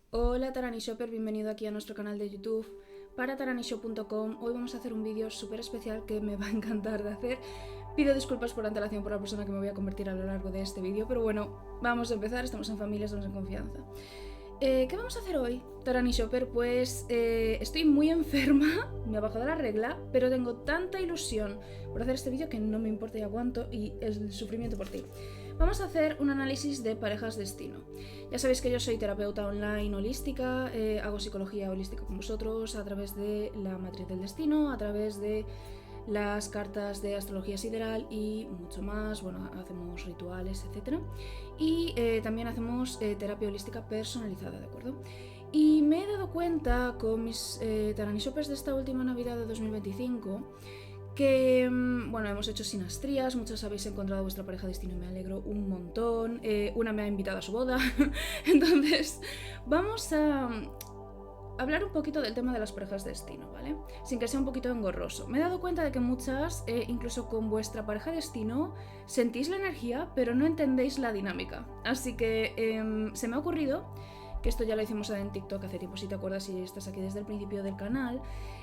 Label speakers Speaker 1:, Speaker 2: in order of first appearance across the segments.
Speaker 1: Hola Tarani Shopper, bienvenido aquí a nuestro canal de YouTube para taranishop.com. Hoy vamos a hacer un vídeo súper especial que me va a encantar de hacer. Pido disculpas por antelación por la persona que me voy a convertir a lo largo de este vídeo, pero bueno, vamos a empezar, estamos en familia, estamos en confianza. ¿Qué vamos a hacer hoy, Tarani Shopper? Pues estoy muy enferma, me ha bajado la regla, pero tengo tanta ilusión por hacer este vídeo que no me importa y aguanto y el sufrimiento por ti. Vamos a hacer un análisis de parejas destino. Ya sabéis que yo soy terapeuta online holística, hago psicología holística con vosotros a través de la matriz del destino, a través de las cartas de astrología sideral y mucho más. Bueno, hacemos rituales, etc. Y también hacemos terapia holística personalizada, ¿de acuerdo? Y me he dado cuenta con mis Tarani Shoppers de esta última Navidad de 2025 que, bueno, hemos hecho sinastrías, muchas habéis encontrado vuestra pareja destino y me alegro un montón. Una me ha invitado a su boda. Entonces, vamos a hablar un poquito del tema de las parejas destino, ¿vale? Sin que sea un poquito engorroso. Me he dado cuenta de que muchas, incluso con vuestra pareja destino, sentís la energía, pero no entendéis la dinámica. Así que se me ha ocurrido, que esto ya lo hicimos en TikTok hace tiempo, si te acuerdas, si estás aquí desde el principio del canal,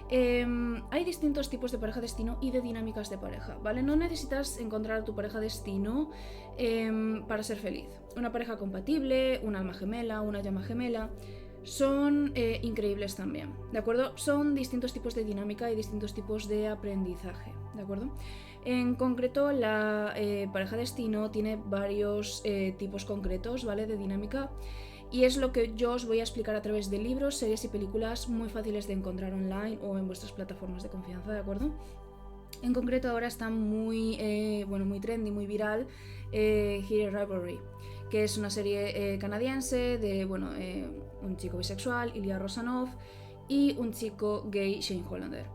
Speaker 1: hay distintos tipos de pareja destino y de dinámicas de pareja, ¿vale? No necesitas encontrar a tu pareja destino para ser feliz. Una pareja compatible, un alma gemela, una llama gemela, son increíbles también, ¿de acuerdo? Son distintos tipos de dinámica y distintos tipos de aprendizaje, ¿de acuerdo? En concreto, la pareja destino tiene varios tipos concretos, ¿vale? De dinámica. Y es lo que yo os voy a explicar a través de libros, series y películas muy fáciles de encontrar online o en vuestras plataformas de confianza, ¿de acuerdo? En concreto ahora está muy trendy, muy viral, Here Rivalry, que es una serie canadiense de un chico bisexual, Ilya Rosanov, y un chico gay, Shane Hollander.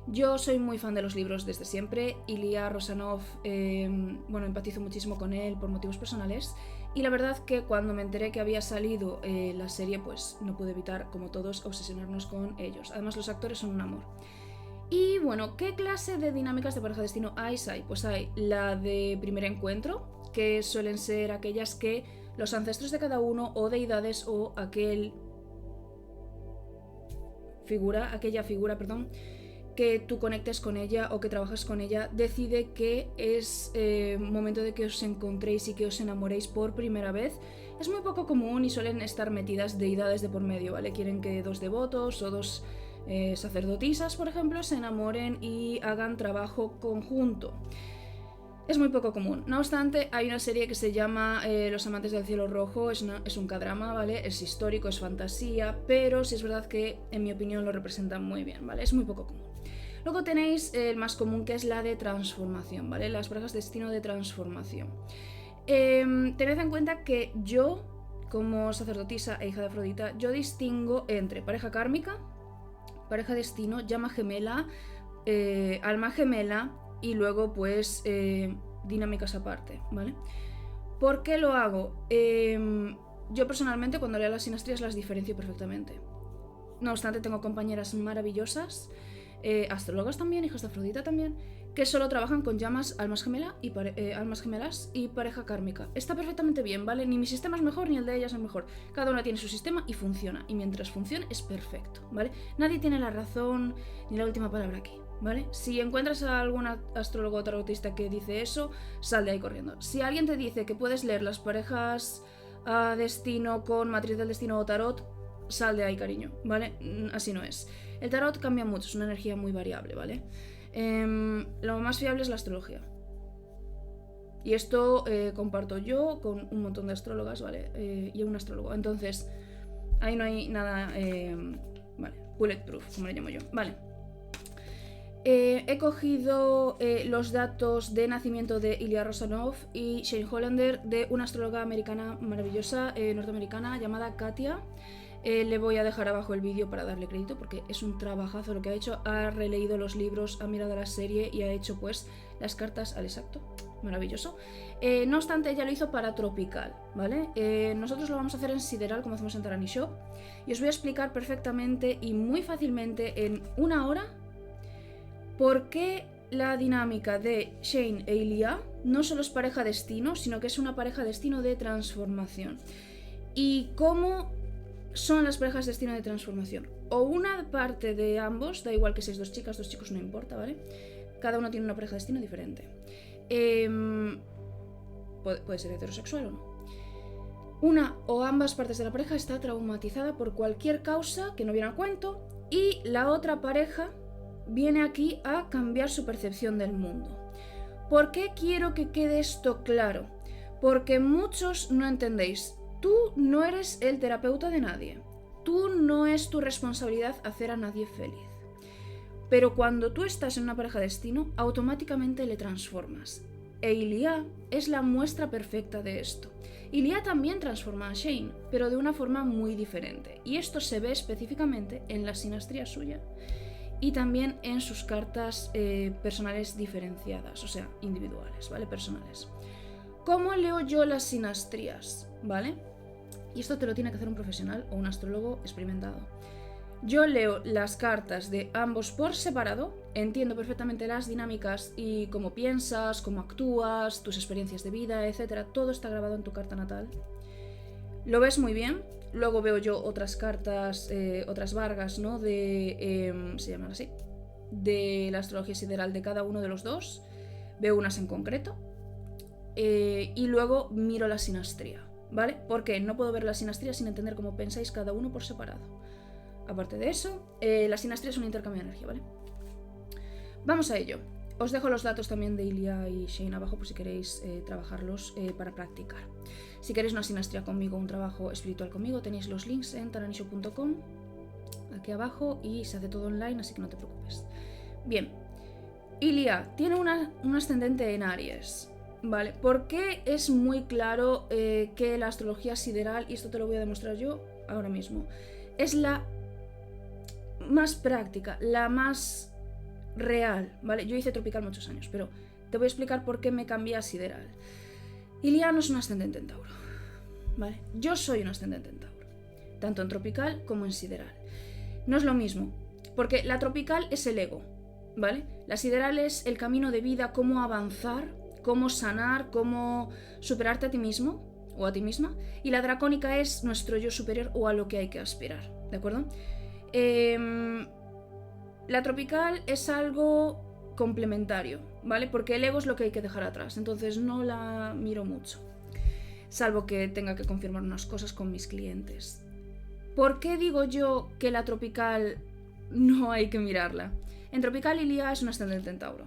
Speaker 1: Yo soy muy fan de los libros desde siempre. Ilya Rosanov, empatizo muchísimo con él por motivos personales. Y la verdad que cuando me enteré que había salido la serie, pues no pude evitar, como todos, obsesionarnos con ellos. Además, los actores son un amor. Y bueno, ¿qué clase de dinámicas de pareja destino hay? Pues hay la de primer encuentro, que suelen ser aquellas que los ancestros de cada uno o deidades o aquella figura, que tú conectes con ella o que trabajas con ella, decide que es momento de que os encontréis y que os enamoréis por primera vez. Es muy poco común y suelen estar metidas deidades de por medio, ¿vale? Quieren que dos devotos o dos sacerdotisas, por ejemplo, se enamoren y hagan trabajo conjunto. Es muy poco común. No obstante, hay una serie que se llama Los amantes del cielo rojo, es un K-drama, ¿vale? Es histórico, es fantasía, pero sí es verdad que, en mi opinión, lo representan muy bien, ¿vale? Es muy poco común. Luego tenéis el más común, que es la de transformación, ¿vale? Las parejas de destino de transformación. Tened en cuenta que yo, como sacerdotisa e hija de Afrodita, yo distingo entre pareja kármica, pareja destino, llama gemela, alma gemela y luego pues dinámicas aparte, ¿vale? ¿Por qué lo hago? Yo personalmente cuando leo las sinastrías las diferencio perfectamente. No obstante, tengo compañeras maravillosas, astrólogas también, hijas de Afrodita también, que solo trabajan con llamas, almas gemelas y pareja kármica. Está perfectamente bien, ¿vale? Ni mi sistema es mejor ni el de ellas es mejor. Cada una tiene su sistema y funciona. Y mientras funcione es perfecto, ¿vale? Nadie tiene la razón ni la última palabra aquí, ¿vale? Si encuentras a algún astrólogo o tarotista que dice eso, sal de ahí corriendo. Si alguien te dice que puedes leer las parejas a destino con matriz del destino o tarot, sal de ahí, cariño, ¿vale? Así no es. El tarot cambia mucho, es una energía muy variable, ¿vale? Lo más fiable es la astrología. Y esto comparto yo con un montón de astrólogas, ¿vale? Y un astrólogo. Entonces, ahí no hay nada, vale, bulletproof, como le llamo yo. Vale. He cogido los datos de nacimiento de Ilya Rosanov y Shane Hollander de una astróloga americana maravillosa, norteamericana, llamada Katia. Le voy a dejar abajo el vídeo para darle crédito porque es un trabajazo lo que ha hecho. Ha releído los libros, ha mirado la serie y ha hecho pues las cartas al exacto. Maravilloso. No obstante, ella lo hizo para Tropical, ¿vale? Nosotros lo vamos a hacer en Sideral, como hacemos en Tarani Shop. Y os voy a explicar perfectamente y muy fácilmente en una hora por qué la dinámica de Shane e Ilya no solo es pareja destino, sino que es una pareja destino de transformación. Y cómo son las parejas destino de transformación. O una parte de ambos, da igual que seáis dos chicas, dos chicos, no importa, ¿vale? Cada uno tiene una pareja destino diferente. Puede ser heterosexual o no. Una o ambas partes de la pareja está traumatizada por cualquier causa que no viene al cuento y la otra pareja viene aquí a cambiar su percepción del mundo. ¿Por qué quiero que quede esto claro? Porque muchos no entendéis. Tú no eres el terapeuta de nadie. Tú no es tu responsabilidad hacer a nadie feliz. Pero cuando tú estás en una pareja destino, automáticamente le transformas. E Ilia es la muestra perfecta de esto. Ilia también transforma a Shane, pero de una forma muy diferente. Y esto se ve específicamente en la sinastría suya y también en sus cartas personales diferenciadas, o sea, individuales, ¿vale? Personales. ¿Cómo leo yo las sinastrías? ¿Vale? Y esto te lo tiene que hacer un profesional o un astrólogo experimentado. Yo leo las cartas de ambos por separado, entiendo perfectamente las dinámicas y cómo piensas, cómo actúas, tus experiencias de vida, etc. Todo está grabado en tu carta natal. Lo ves muy bien. Luego veo yo otras cartas, otras vargas, ¿no? Se llaman así. De la astrología sideral de cada uno de los dos. Veo unas en concreto. Y luego miro la sinastría, ¿vale? Porque no puedo ver la sinastría sin entender cómo pensáis cada uno por separado. Aparte de eso, la sinastría es un intercambio de energía, ¿vale? Vamos a ello. Os dejo los datos también de Ilia y Shane abajo por si queréis trabajarlos para practicar. Si queréis una sinastría conmigo, un trabajo espiritual conmigo, tenéis los links en taranisho.com aquí abajo y se hace todo online, así que no te preocupes. Bien, Ilia tiene un ascendente en Aries, ¿vale? Porque es muy claro que la astrología sideral, y esto te lo voy a demostrar yo ahora mismo, es la más práctica, la más real, ¿vale? Yo hice tropical muchos años, pero te voy a explicar por qué me cambié a sideral. Ilia no es un ascendente en Tauro, ¿vale? Yo soy un ascendente en Tauro, tanto en tropical como en sideral. No es lo mismo, porque la tropical es el ego, ¿vale? La sideral es el camino de vida, cómo avanzar, cómo sanar, cómo superarte a ti mismo o a ti misma, y la dracónica es nuestro yo superior o a lo que hay que aspirar, ¿de acuerdo? La tropical es algo complementario, ¿vale? Porque el ego es lo que hay que dejar atrás, entonces no la miro mucho, salvo que tenga que confirmar unas cosas con mis clientes. ¿Por qué digo yo que la tropical no hay que mirarla? En tropical Ilia es un ascendente en Tauro.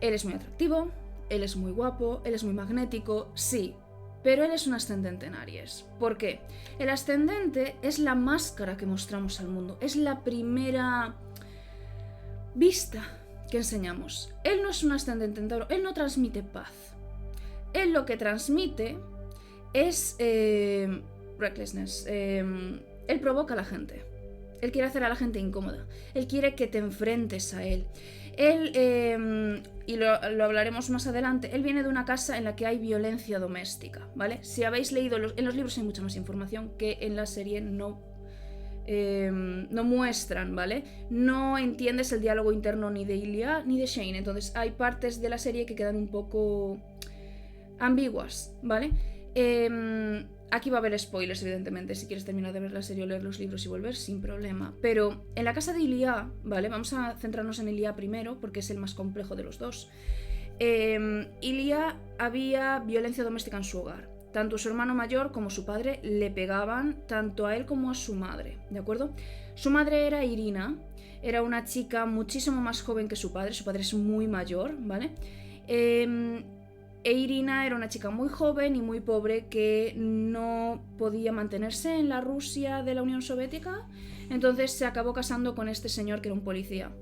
Speaker 1: Él es muy atractivo, él es muy guapo, él es muy magnético, sí, pero él es un ascendente en Aries. ¿Por qué? El ascendente es la máscara que mostramos al mundo, es la primera vista que enseñamos. Él no es un ascendente en Tauro, él no transmite paz. Él lo que transmite es recklessness. Él provoca a la gente. Él quiere hacer a la gente incómoda. Él quiere que te enfrentes a él. Él, y lo hablaremos más adelante, él viene de una casa en la que hay violencia doméstica, ¿vale? Si habéis leído, en los libros hay mucha más información que en la serie no muestran, ¿vale? No entiendes el diálogo interno ni de Ilia ni de Shane, entonces hay partes de la serie que quedan un poco ambiguas, ¿vale? Aquí va a haber spoilers, evidentemente. Si quieres terminar de ver la serie o leer los libros y volver, sin problema. Pero en la casa de Ilia, ¿vale? Vamos a centrarnos en Ilia primero, porque es el más complejo de los dos. Ilia había violencia doméstica en su hogar. Tanto su hermano mayor como su padre le pegaban, tanto a él como a su madre, ¿de acuerdo? Su madre era Irina, era una chica muchísimo más joven que su padre es muy mayor, ¿vale? Irina era una chica muy joven y muy pobre que no podía mantenerse en la Rusia de la Unión Soviética, entonces se acabó casando con este señor que era un policía.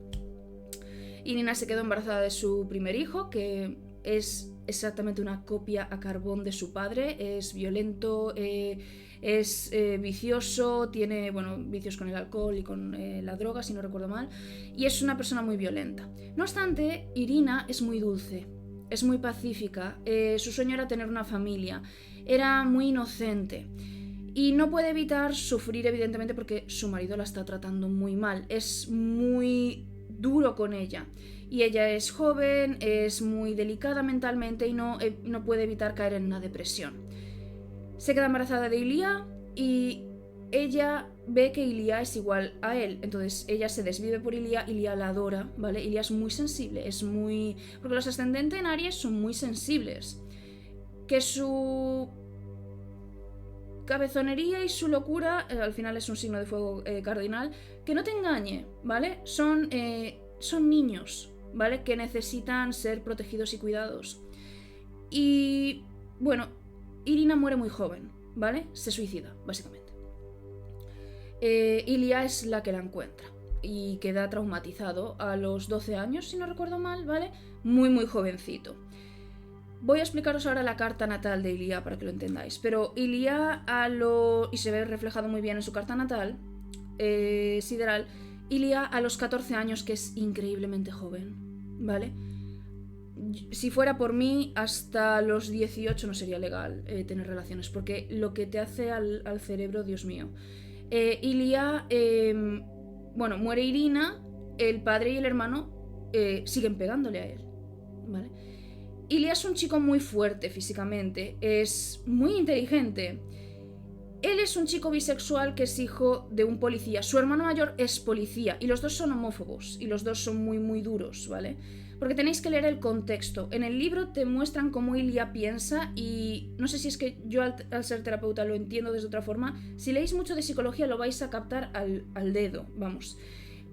Speaker 1: Irina se quedó embarazada de su primer hijo, que es exactamente una copia a carbón de su padre, es violento, es vicioso, tiene vicios con el alcohol y con la droga, si no recuerdo mal, y es una persona muy violenta. No obstante, Irina es muy dulce. Es muy pacífica, su sueño era tener una familia, era muy inocente y no puede evitar sufrir, evidentemente, porque su marido la está tratando muy mal, es muy duro con ella y ella es joven, es muy delicada mentalmente y no puede evitar caer en una depresión. Se queda embarazada de Ilia y ella ve que Ilia es igual a él, entonces ella se desvive por Ilia, Ilia la adora, ¿vale? Ilia es muy sensible, es muy... porque los ascendentes en Aries son muy sensibles. Que su cabezonería y su locura, al final es un signo de fuego cardinal, que no te engañe, ¿vale? Son niños, ¿vale? Que necesitan ser protegidos y cuidados. Y bueno, Irina muere muy joven, ¿vale? Se suicida, básicamente. Ilia es la que la encuentra y queda traumatizado a los 12 años, si no recuerdo mal, ¿vale? Muy, muy jovencito. Voy a explicaros ahora la carta natal de Ilia para que lo entendáis. Pero Ilia y se ve reflejado muy bien en su carta natal, sideral, Ilia a los 14 años, que es increíblemente joven, ¿vale? Si fuera por mí, hasta los 18 no sería legal tener relaciones, porque lo que te hace al cerebro, Dios mío. Ilia, bueno, muere Irina, el padre y el hermano siguen pegándole a él, ¿vale? Ilia es un chico muy fuerte físicamente, es muy inteligente. Él es un chico bisexual que es hijo de un policía. Su hermano mayor es policía y los dos son homófobos y los dos son muy, muy duros, ¿vale? Porque tenéis que leer el contexto. En el libro te muestran cómo Ilia piensa y no sé si es que yo al ser terapeuta lo entiendo de otra forma. Si leéis mucho de psicología lo vais a captar al dedo, vamos.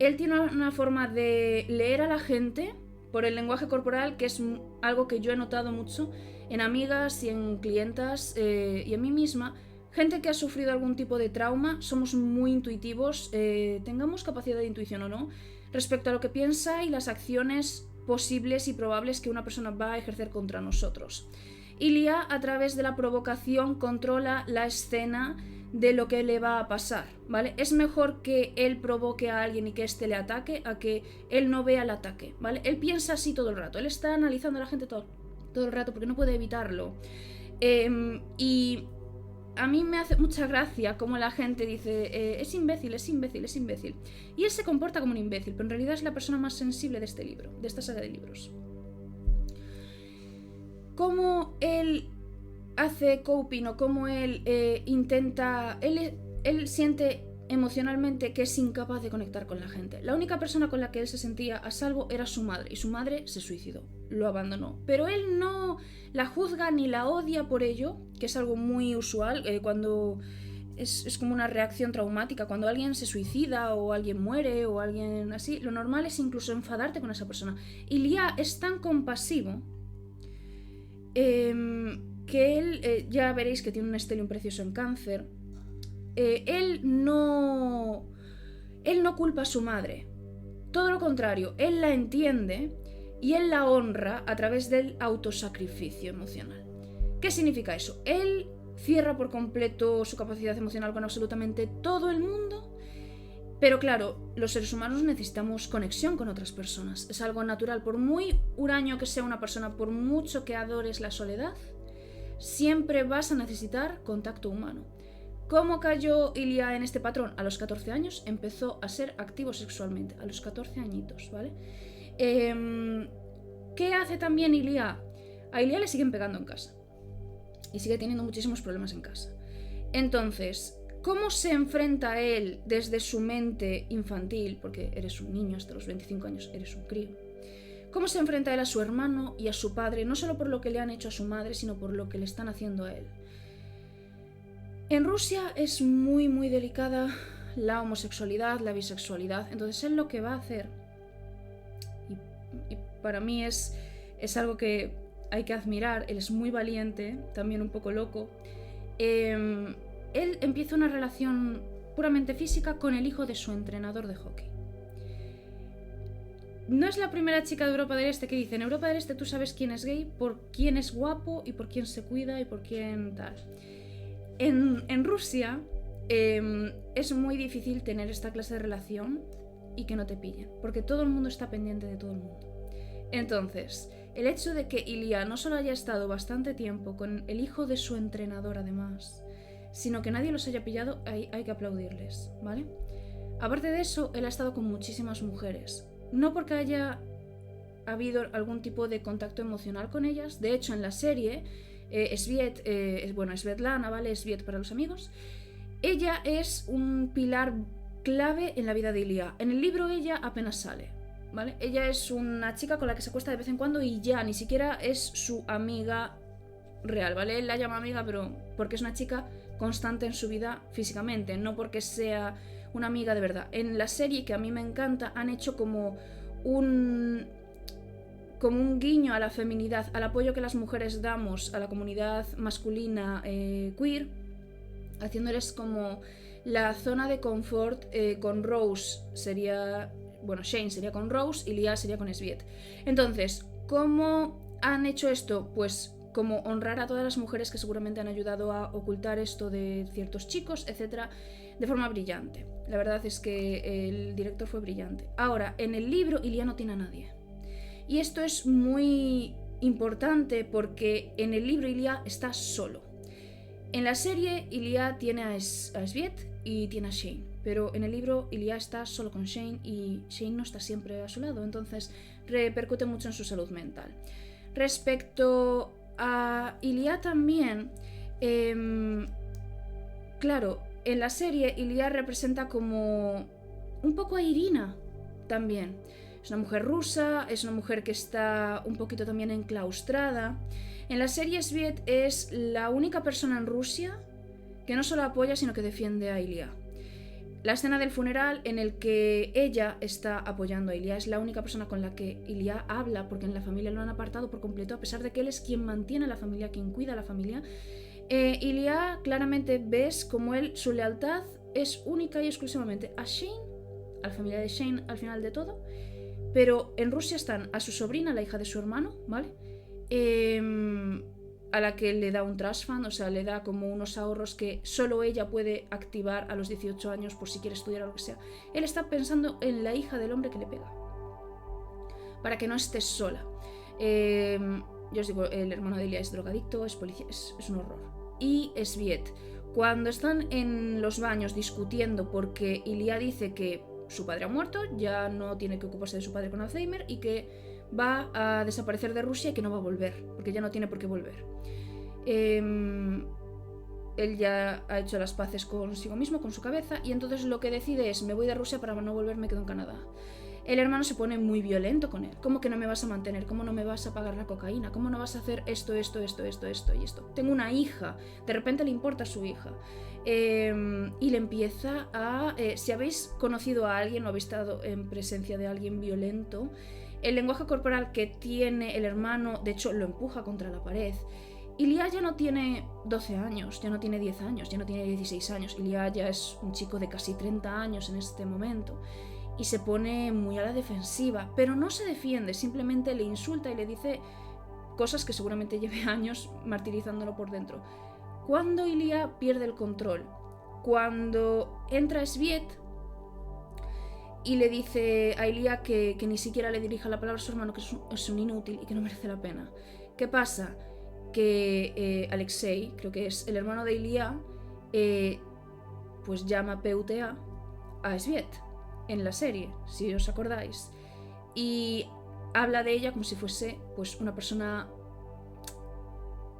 Speaker 1: Él tiene una forma de leer a la gente por el lenguaje corporal, que es algo que yo he notado mucho en amigas y en clientas y en mí misma. Gente que ha sufrido algún tipo de trauma, somos muy intuitivos, tengamos capacidad de intuición o no, respecto a lo que piensa y las acciones posibles y probables que una persona va a ejercer contra nosotros. Ilia, a través de la provocación, controla la escena de lo que le va a pasar, ¿vale? Es mejor que él provoque a alguien y que éste le ataque a que él no vea el ataque, ¿vale? Él piensa así todo el rato, él está analizando a la gente todo el rato porque no puede evitarlo. Y a mí me hace mucha gracia como la gente dice es imbécil, es imbécil, es imbécil. Y él se comporta como un imbécil, pero en realidad es la persona más sensible de este libro, de esta saga de libros. Cómo él hace coping o cómo él intenta... Él siente emocionalmente que es incapaz de conectar con la gente. La única persona con la que él se sentía a salvo era su madre, y su madre se suicidó, lo abandonó. Pero él no la juzga ni la odia por ello, que es algo muy usual cuando... Es como una reacción traumática. Cuando alguien se suicida o alguien muere o alguien así, lo normal es incluso enfadarte con esa persona. Ilia es tan compasivo que él, ya veréis que tiene un estelium precioso en Cáncer. Él no culpa a su madre. Todo lo contrario, él la entiende y él la honra a través del autosacrificio emocional. ¿Qué significa eso? Él cierra por completo su capacidad emocional con absolutamente todo el mundo, pero claro, los seres humanos necesitamos conexión con otras personas. Es algo natural. Por muy huraño que sea una persona, por mucho que adores la soledad, siempre vas a necesitar contacto humano. ¿Cómo cayó Ilia en este patrón? A los 14 años empezó a ser activo sexualmente, a los 14 añitos, ¿vale? ¿Qué hace también Ilia? A Ilia le siguen pegando en casa y sigue teniendo muchísimos problemas en casa. Entonces, ¿cómo se enfrenta a él desde su mente infantil? Porque eres un niño hasta los 25 años, eres un crío. ¿Cómo se enfrenta él a su hermano y a su padre? No solo por lo que le han hecho a su madre, sino por lo que le están haciendo a él. En Rusia es muy, muy delicada la homosexualidad, la bisexualidad. Entonces él lo que va a hacer, y para mí es algo que hay que admirar, él es muy valiente, también un poco loco. Él empieza una relación puramente física con el hijo de su entrenador de hockey. No es la primera chica de Europa del Este que dice: en Europa del Este tú sabes quién es gay por quién es guapo y por quién se cuida y por quién tal. En Rusia es muy difícil tener esta clase de relación y que no te pillen, porque todo el mundo está pendiente de todo el mundo. Entonces, el hecho de que Ilia no solo haya estado bastante tiempo con el hijo de su entrenador además, sino que nadie los haya pillado, hay que aplaudirles, ¿vale? Aparte de eso, él ha estado con muchísimas mujeres. No porque haya habido algún tipo de contacto emocional con ellas. De hecho, en la serie, Svetlana, ¿vale? Svet para los amigos. ella es un pilar clave en la vida de Ilia. En el libro ella apenas sale, ¿vale? Ella es una chica con la que se acuesta de vez en cuando y ya, ni siquiera es su amiga real, ¿vale? Él la llama amiga, pero porque es una chica constante en su vida físicamente, no porque sea una amiga de verdad. En la serie, que a mí me encanta, han hecho como un guiño a la feminidad, al apoyo que las mujeres damos a la comunidad masculina queer, haciéndoles como la zona de confort. Con Rose sería... Bueno, Shane sería con Rose y Lia sería con Sviet. Entonces, ¿cómo han hecho esto? Pues como honrar a todas las mujeres que seguramente han ayudado a ocultar esto de ciertos chicos, etc., de forma brillante. La verdad es que el director fue brillante. Ahora, en el libro Ilia no tiene a nadie. Y esto es muy importante porque en el libro Ilia está solo. En la serie Ilia tiene a Sviet y tiene a Shane, pero en el libro Ilia está solo con Shane y Shane no está siempre a su lado, entonces repercute mucho en su salud mental. Respecto a Ilia también, claro, en la serie Ilia representa como un poco a Irina también. Es una mujer rusa, es una mujer que está un poquito también enclaustrada. En la serie Sviet es la única persona en Rusia que no solo apoya, sino que defiende a Ilia. La escena del funeral en el que ella está apoyando a Ilia es la única persona con la que Ilia habla, porque en la familia lo han apartado por completo, a pesar de que él es quien mantiene a la familia, quien cuida a la familia. Ilia, claramente ves como su lealtad es única y exclusivamente a Shane, a la familia de Shane al final de todo. Pero en Rusia están a su sobrina, la hija de su hermano, ¿vale? A la que le da un trust fund, o sea, le da como unos ahorros que solo ella puede activar a los 18 años por si quiere estudiar o lo que sea. Él está pensando en la hija del hombre que le pega, para que no esté sola. Yo os digo, el hermano de Ilia es drogadicto, es policía, es un horror. Y Sviet, cuando están en los baños discutiendo porque Ilia dice que su padre ha muerto, ya no tiene que ocuparse de su padre con Alzheimer y que va a desaparecer de Rusia y que no va a volver, porque ya no tiene por qué volver. Él ya ha hecho las paces consigo mismo, con su cabeza, y entonces lo que decide es: me voy de Rusia para no volver, me quedo en Canadá. El hermano se pone muy violento con él. ¿Cómo que no me vas a mantener? ¿Cómo no me vas a pagar la cocaína? ¿Cómo no vas a hacer esto y esto? Tengo una hija. De repente le importa a su hija. Y le empieza a... si habéis conocido a alguien o habéis estado en presencia de alguien violento, el lenguaje corporal que tiene el hermano, de hecho, lo empuja contra la pared. Ilia ya no tiene 12 años, ya no tiene 10 años, ya no tiene 16 años. Ilia ya es un chico de casi 30 años en este momento. Y se pone muy a la defensiva, pero no se defiende, simplemente le insulta y le dice cosas que seguramente lleve años martirizándolo por dentro. Cuando Ilia pierde el control, cuando entra Sviet y le dice a Ilia que ni siquiera le dirija la palabra a su hermano, que es un inútil y que no merece la pena. ¿Qué pasa? Que Alexei, creo que es el hermano de Ilia, pues llama PUTA a Sviet en la serie, si os acordáis, y habla de ella como si fuese pues una persona,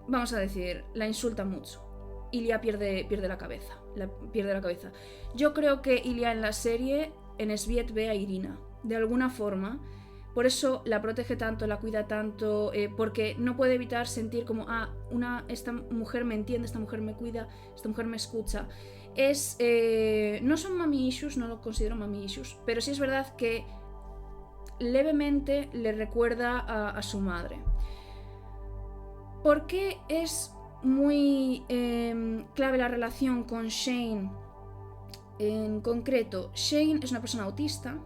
Speaker 1: vamos a decir, la insulta mucho. Ilia pierde la cabeza. Yo creo que Ilia en la serie, en Sviet, ve a Irina de alguna forma, por eso la protege tanto, la cuida tanto, porque no puede evitar sentir como esta mujer me entiende, esta mujer me cuida, esta mujer me escucha. No son mommy issues, no lo considero mommy issues, pero sí es verdad que levemente le recuerda a su madre. ¿Por qué es muy clave la relación con Shane? En concreto, Shane es una persona autista.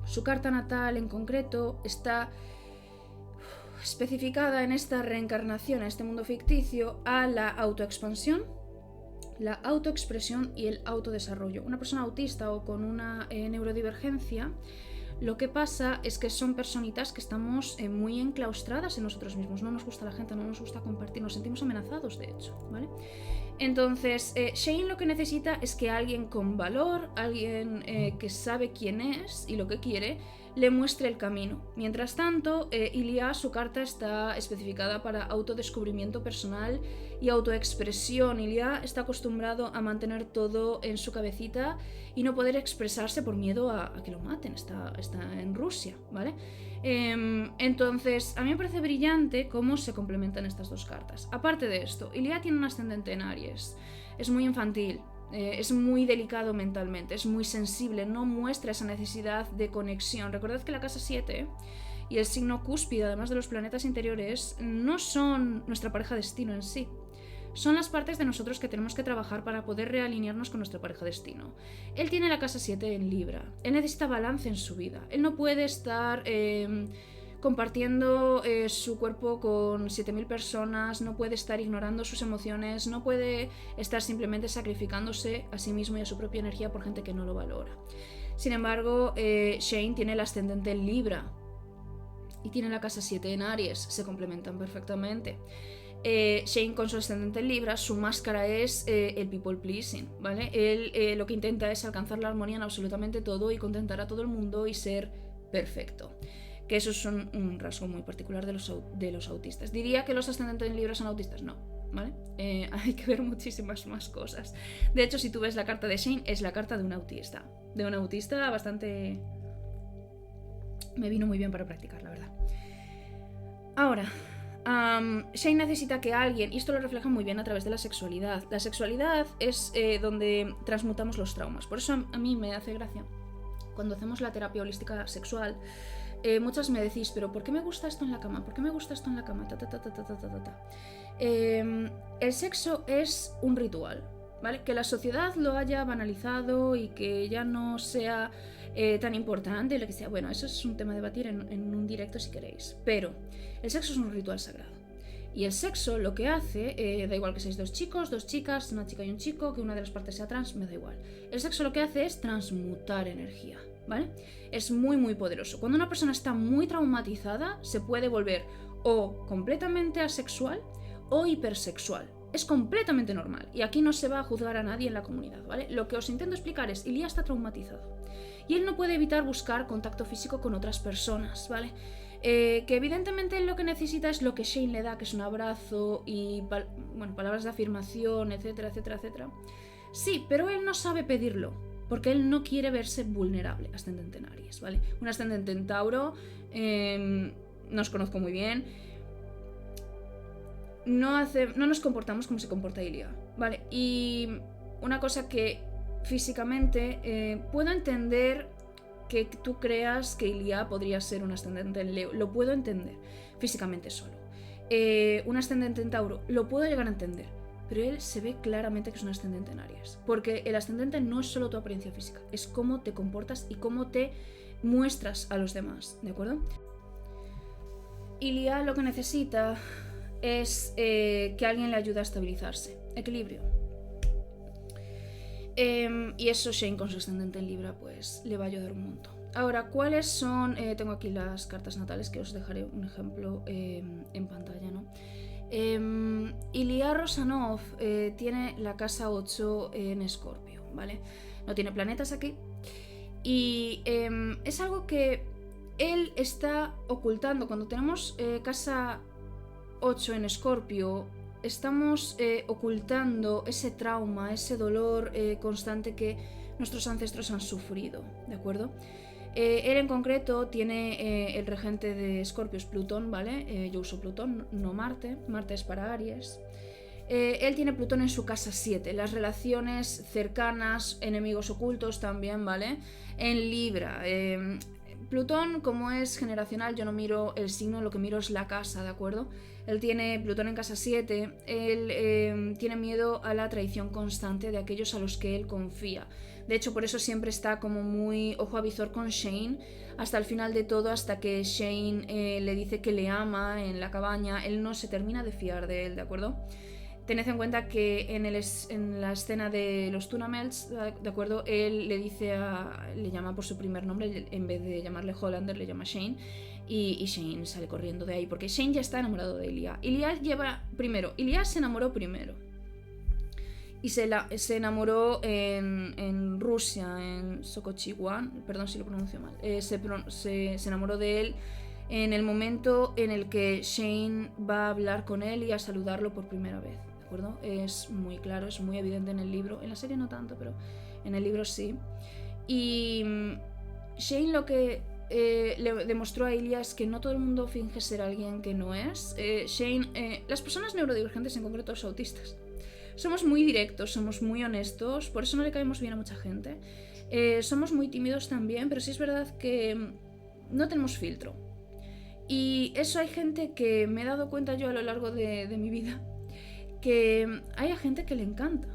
Speaker 1: Su carta natal en concreto está especificada en esta reencarnación, en este mundo ficticio, a la autoexpansión, la autoexpresión y el autodesarrollo. Una persona autista o con una neurodivergencia, lo que pasa es que son personitas que estamos muy enclaustradas en nosotros mismos. No nos gusta la gente, no nos gusta compartir, nos sentimos amenazados, de hecho, ¿vale? Entonces, Shane lo que necesita es que alguien con valor, alguien que sabe quién es y lo que quiere, le muestre el camino. Mientras tanto, Ilia, su carta está especificada para autodescubrimiento personal y autoexpresión. Ilia está acostumbrado a mantener todo en su cabecita y no poder expresarse por miedo a que lo maten. Está en Rusia, ¿vale? Entonces, a mí me parece brillante cómo se complementan estas dos cartas. Aparte de esto, Ilia tiene un ascendente en Aries. Es muy infantil. Es muy delicado mentalmente, es muy sensible, no muestra esa necesidad de conexión. Recordad que la casa 7 y el signo cúspide, además de los planetas interiores, no son nuestra pareja destino en sí. Son las partes de nosotros que tenemos que trabajar para poder realinearnos con nuestra pareja destino. Él tiene la casa 7 en Libra. Él necesita balance en su vida. Él no puede estar compartiendo su cuerpo con 7000 personas, no puede estar ignorando sus emociones, no puede estar simplemente sacrificándose a sí mismo y a su propia energía por gente que no lo valora. Sin embargo, Shane tiene el ascendente en Libra y tiene la casa 7 en Aries, se complementan perfectamente. Shane con su ascendente en Libra, su máscara es el people pleasing, ¿vale? Él lo que intenta es alcanzar la armonía en absolutamente todo y contentar a todo el mundo y ser perfecto. Que eso es un rasgo muy particular de los autistas. ¿Diría que los ascendentes en Libra son autistas? No, ¿vale? Hay que ver muchísimas más cosas. De hecho, si tú ves la carta de Shane, es la carta de un autista. De un autista bastante... Me vino muy bien para practicar, la verdad. Ahora, Shane necesita que alguien... Y esto lo refleja muy bien a través de la sexualidad. La sexualidad es donde transmutamos los traumas. Por eso a mí me hace gracia cuando hacemos la terapia holística sexual. Muchas me decís, pero ¿por qué me gusta esto en la cama? ¿Por qué me gusta esto en la cama? El sexo es un ritual, ¿vale? Que la sociedad lo haya banalizado y que ya no sea tan importante, lo que sea. Bueno, eso es un tema a debatir en un directo si queréis. Pero el sexo es un ritual sagrado. Y el sexo lo que hace, da igual que seáis dos chicos, dos chicas, una chica y un chico, que una de las partes sea trans, me da igual. El sexo lo que hace es transmutar energía, ¿vale? Es muy muy poderoso. Cuando una persona está muy traumatizada, se puede volver o completamente asexual o hipersexual. Es completamente normal. Y aquí no se va a juzgar a nadie en la comunidad, ¿vale? Lo que os intento explicar es, Ilia está traumatizado. Y él no puede evitar buscar contacto físico con otras personas, ¿vale? Que evidentemente lo que necesita es lo que Shane le da, que es un abrazo y palabras de afirmación, etcétera, etcétera, etcétera. Sí, pero él no sabe pedirlo, porque él no quiere verse vulnerable. Ascendente en Aries, ¿vale? Un ascendente en Tauro, no os conozco muy bien, no nos comportamos como se comporta Ilia, ¿vale? Y una cosa que físicamente puedo entender que tú creas que Ilia podría ser un ascendente en Leo, lo puedo entender físicamente solo. Un ascendente en Tauro, lo puedo llegar a entender, pero él se ve claramente que es un ascendente en Aries, porque el ascendente no es solo tu apariencia física, es cómo te comportas y cómo te muestras a los demás, ¿de acuerdo? Ilia lo que necesita es que alguien le ayude a estabilizarse, equilibrio. Y eso Shane con su ascendente en Libra pues le va a ayudar un montón. Ahora, ¿cuáles son? Tengo aquí las cartas natales que os dejaré un ejemplo en pantalla, ¿no? Ilia Rosanov tiene la casa 8 en Escorpio, ¿vale? No tiene planetas aquí. Y es algo que él está ocultando. Cuando tenemos casa 8 en Escorpio, estamos ocultando ese trauma, ese dolor constante que nuestros ancestros han sufrido, ¿de acuerdo? Él en concreto tiene el regente de Escorpio, es Plutón, ¿vale? Yo uso Plutón, no Marte. Marte es para Aries. Él tiene Plutón en su casa 7, las relaciones cercanas, enemigos ocultos también, ¿vale? En Libra. Plutón, como es generacional, yo no miro el signo, lo que miro es la casa, ¿de acuerdo? Él tiene Plutón en casa 7, él tiene miedo a la traición constante de aquellos a los que él confía. De hecho, por eso siempre está como muy ojo a visor con Shane, hasta el final de todo, hasta que Shane le dice que le ama en la cabaña, él no se termina de fiar de él, ¿de acuerdo? Tened en cuenta que en la escena de los Tunamelts, ¿de acuerdo? Él le llama por su primer nombre, en vez de llamarle Hollander, le llama Shane, y Shane sale corriendo de ahí, porque Shane ya está enamorado de Ilia. Ilia se enamoró primero. y se enamoró en Rusia, en Sokochiwan, perdón si lo pronuncio mal, se enamoró de él en el momento en el que Shane va a hablar con él y a saludarlo por primera vez, ¿de acuerdo? Es muy claro, es muy evidente en el libro, en la serie no tanto, pero en el libro sí. Y Shane lo que le demostró a Ilya es que no todo el mundo finge ser alguien que no es. Las personas neurodivergentes, en concreto los autistas, somos muy directos, somos muy honestos, por eso no le caemos bien a mucha gente. Somos muy tímidos también, pero sí es verdad que no tenemos filtro. Y eso hay gente que me he dado cuenta yo a lo largo de mi vida, que hay gente que le encanta,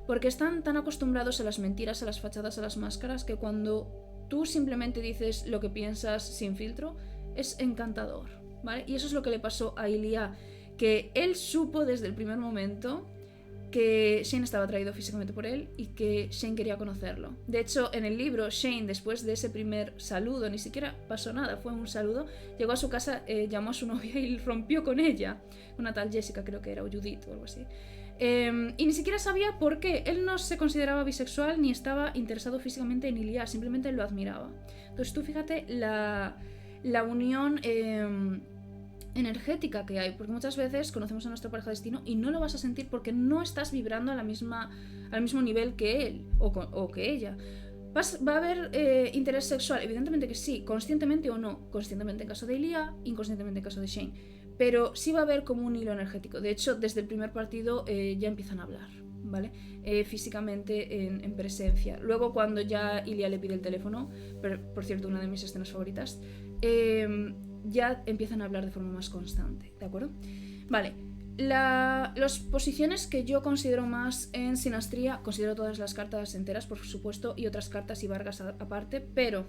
Speaker 1: porque están tan acostumbrados a las mentiras, a las fachadas, a las máscaras, que cuando tú simplemente dices lo que piensas sin filtro, es encantador, ¿vale? Y eso es lo que le pasó a Ilya, que él supo desde el primer momento que Shane estaba atraído físicamente por él y que Shane quería conocerlo. De hecho, en el libro, Shane, después de ese primer saludo, ni siquiera pasó nada, fue un saludo, llegó a su casa, llamó a su novia y rompió con ella, una tal Jessica creo que era, o Judith o algo así. Y ni siquiera sabía por qué. Él no se consideraba bisexual ni estaba interesado físicamente en Ilya, simplemente lo admiraba. Entonces tú fíjate la unión energética que hay, porque muchas veces conocemos a nuestra pareja de destino y no lo vas a sentir porque no estás vibrando al mismo nivel que él o que ella. ¿Va a haber interés sexual? Evidentemente que sí, conscientemente o no. Conscientemente en caso de Ilya, inconscientemente en caso de Shane. Pero sí va a haber como un hilo energético. De hecho, desde el primer partido ya empiezan a hablar, ¿vale? Físicamente en presencia. Luego cuando ya Ilya le pide el teléfono, por cierto, una de mis escenas favoritas, ya empiezan a hablar de forma más constante, ¿de acuerdo? Vale, las posiciones que yo considero más en sinastría, considero todas las cartas enteras, por supuesto, y otras cartas y vargas aparte, pero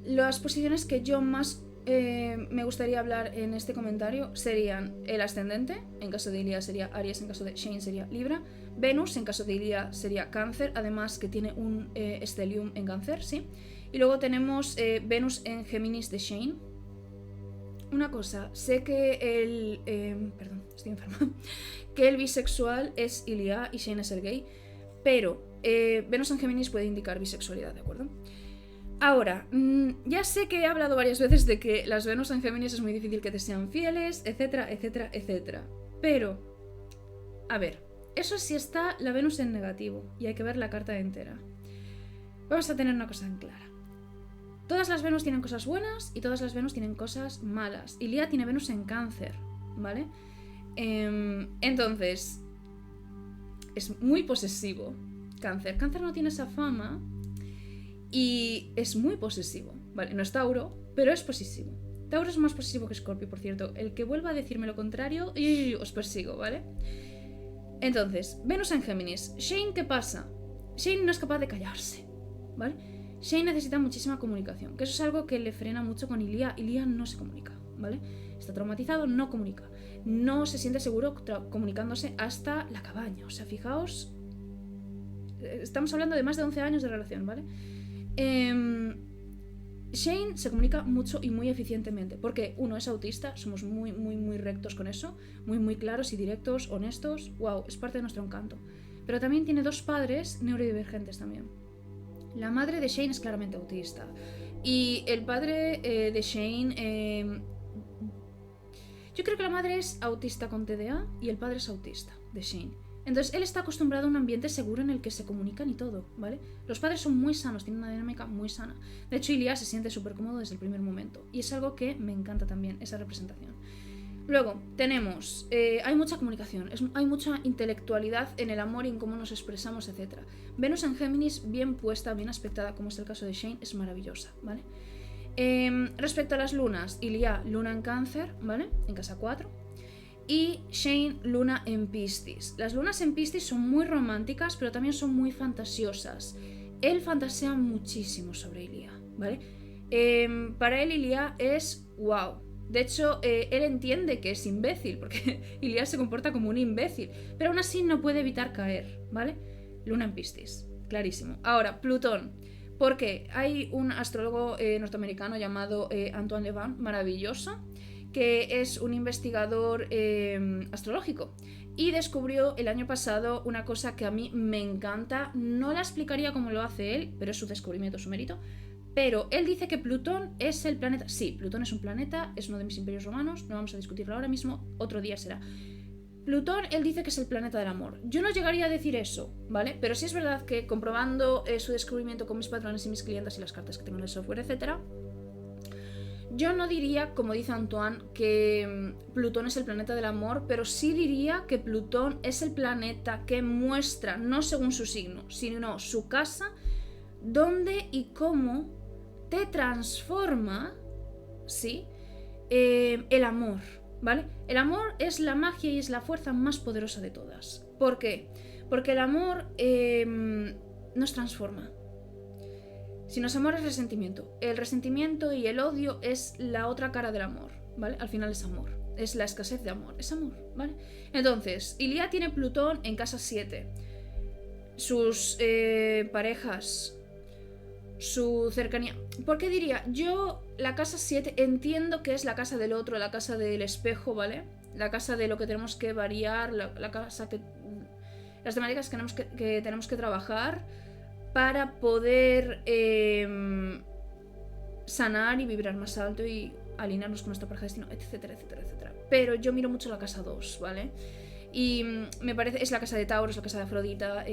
Speaker 1: las posiciones que yo más me gustaría hablar en este comentario serían el ascendente, en caso de Ilya sería Aries, en caso de Shane sería Libra, Venus, en caso de Ilya sería Cáncer, además que tiene un stellium en Cáncer, ¿sí? Y luego tenemos Venus en Géminis de Shane. Una cosa, sé que perdón, estoy enferma. Que el bisexual es Ilya y Shane es el gay, pero Venus en Géminis puede indicar bisexualidad, ¿de acuerdo? Ahora, ya sé que he hablado varias veces de que las Venus en Géminis es muy difícil que te sean fieles, etcétera, etcétera, etcétera. Pero, a ver, eso sí está la Venus en negativo y hay que ver la carta entera. Vamos a tener una cosa en clara. Todas las Venus tienen cosas buenas y todas las Venus tienen cosas malas. Ilya tiene Venus en Cáncer, ¿vale? Entonces, es muy posesivo. Cáncer no tiene esa fama y es muy posesivo, ¿vale? No es Tauro, pero es posesivo. Tauro es más posesivo que Escorpio, por cierto. El que vuelva a decirme lo contrario, os persigo, ¿vale? Entonces, Venus en Géminis. Shane, ¿qué pasa? Shane no es capaz de callarse, ¿vale? Shane necesita muchísima comunicación, que eso es algo que le frena mucho con Ilya. Ilya no se comunica, ¿vale? Está traumatizado, no comunica. No se siente seguro comunicándose hasta la cabaña. O sea, fijaos, estamos hablando de más de 11 años de relación, ¿vale? Shane se comunica mucho y muy eficientemente, porque uno es autista, somos muy, muy, muy rectos con eso, muy, muy claros y directos, honestos, wow, es parte de nuestro encanto. Pero también tiene dos padres neurodivergentes también. La madre de Shane es claramente autista y el padre de Shane, yo creo que la madre es autista con TDA y el padre es autista de Shane. Entonces él está acostumbrado a un ambiente seguro en el que se comunican y todo, ¿vale? Los padres son muy sanos, tienen una dinámica muy sana. De hecho, Ilya se siente súper cómodo desde el primer momento y es algo que me encanta también, esa representación. Luego, tenemos, hay mucha comunicación, hay mucha intelectualidad en el amor y en cómo nos expresamos, etc. Venus en Géminis, bien puesta, bien aspectada, como es el caso de Shane, es maravillosa, ¿vale? Respecto a las lunas, Ilya, luna en Cáncer, ¿vale? En casa 4. Y Shane, luna en Piscis. Las lunas en Piscis son muy románticas, pero también son muy fantasiosas. Él fantasea muchísimo sobre Ilya, ¿vale? Para él Ilya es wow. De hecho, él entiende que es imbécil, porque Ilya se comporta como un imbécil, pero aún así no puede evitar caer, ¿vale? Luna en Piscis, clarísimo. Ahora, Plutón. Porque hay un astrólogo norteamericano llamado Antoine Levin, maravilloso, que es un investigador astrológico y descubrió el año pasado una cosa que a mí me encanta. No la explicaría como lo hace él, pero es su descubrimiento, su mérito. Pero él dice que Plutón es el planeta... Sí, Plutón es un planeta, es uno de mis imperios romanos, no vamos a discutirlo ahora mismo, otro día será. Plutón, él dice que es el planeta del amor. Yo no llegaría a decir eso, ¿vale? Pero sí es verdad que comprobando su descubrimiento con mis patrones y mis clientes y las cartas que tengo en el software, etc., yo no diría, como dice Antoine, que Plutón es el planeta del amor, pero sí diría que Plutón es el planeta que muestra, no según su signo, sino su casa, dónde y cómo te transforma, ¿sí? El amor, ¿vale? El amor es la magia y es la fuerza más poderosa de todas. ¿Por qué? Porque el amor nos transforma. Si no es amor, es resentimiento. El resentimiento y el odio es la otra cara del amor, ¿vale? Al final es amor. Es la escasez de amor. Es amor, ¿vale? Entonces, Ilia tiene Plutón en casa 7. Sus parejas, su cercanía. ¿Por qué diría? Yo, la casa 7, entiendo que es la casa del otro, la casa del espejo, ¿vale? La casa de lo que tenemos que variar, la casa que... las temáticas que tenemos que trabajar para poder sanar y vibrar más alto y alinearnos con nuestra pareja de destino, etcétera, etcétera, etcétera. Pero yo miro mucho la casa 2, ¿vale? Y me parece, es la casa de Tauro, es la casa de Afrodita.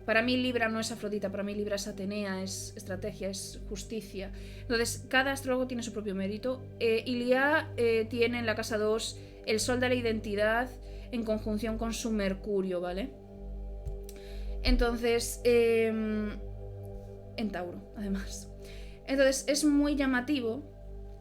Speaker 1: Para mí Libra no es Afrodita, para mí Libra es Atenea, es estrategia, es justicia. Entonces, cada astrólogo tiene su propio mérito. Ilia tiene en la casa 2 el sol de la identidad en conjunción con su Mercurio, ¿vale? Entonces, en Tauro, además. Entonces, es muy llamativo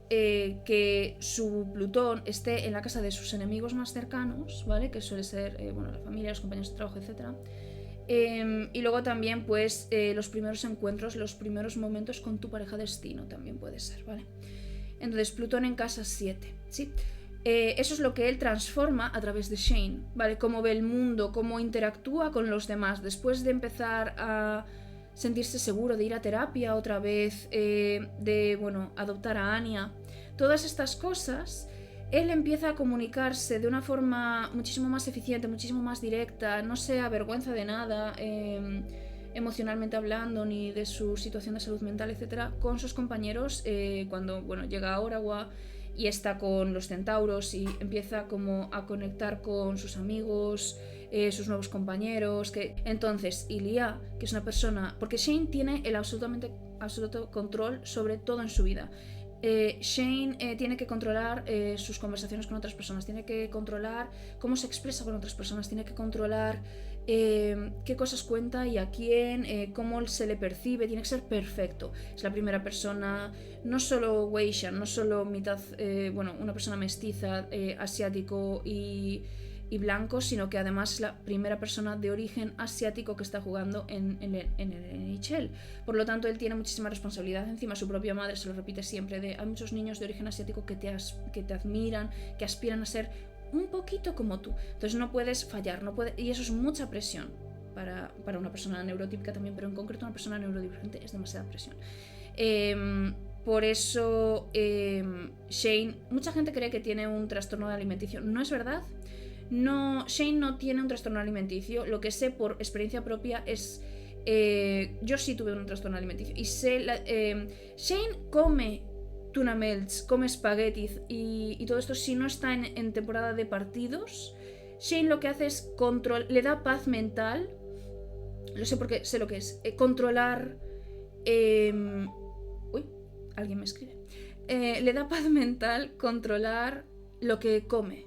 Speaker 1: que su Plutón esté en la casa de sus enemigos más cercanos, ¿vale? Que suele ser, bueno, la familia, los compañeros de trabajo, etc. Y luego también, pues, los primeros encuentros, los primeros momentos con tu pareja de destino también puede ser, ¿vale? Entonces, Plutón en casa 7, ¿sí? Eso es lo que él transforma a través de Shane, ¿vale? Cómo ve el mundo, cómo interactúa con los demás. Después de empezar a sentirse seguro, de ir a terapia otra vez, de, bueno, adoptar a Anya. Todas estas cosas, él empieza a comunicarse de una forma muchísimo más eficiente, muchísimo más directa, no se avergüenza de nada, emocionalmente hablando, ni de su situación de salud mental, etc., con sus compañeros cuando, bueno, llega a Orawa y está con los centauros y empieza como a conectar con sus amigos, sus nuevos compañeros. Entonces, Ilia, que es una persona... Porque Shane tiene el absoluto control sobre todo en su vida. Shane tiene que controlar sus conversaciones con otras personas, tiene que controlar cómo se expresa con otras personas, tiene que controlar qué cosas cuenta y a quién, cómo se le percibe, tiene que ser perfecto. Es la primera persona, no solo Weishan, no solo mitad, bueno, una persona mestiza, asiático y blanco, sino que además es la primera persona de origen asiático que está jugando en el NHL. Por lo tanto, él tiene muchísima responsabilidad encima. Su propia madre se lo repite siempre, hay muchos niños de origen asiático que te admiran, que aspiran a ser un poquito como tú. Entonces no puedes fallar, y eso es mucha presión para una persona neurotípica también, pero en concreto una persona neurodivergente es demasiada presión. Por eso Shane, mucha gente cree que tiene un trastorno alimenticio. No es verdad. No, Shane no tiene un trastorno alimenticio. Lo que sé por experiencia propia es... yo sí tuve un trastorno alimenticio. Y sé... Shane come tuna melts, come espaguetis y todo esto si no está en temporada de partidos. Shane lo que hace es le da paz mental. Lo sé porque sé lo que es. Controlar... uy, alguien me escribe. Le da paz mental controlar lo que come.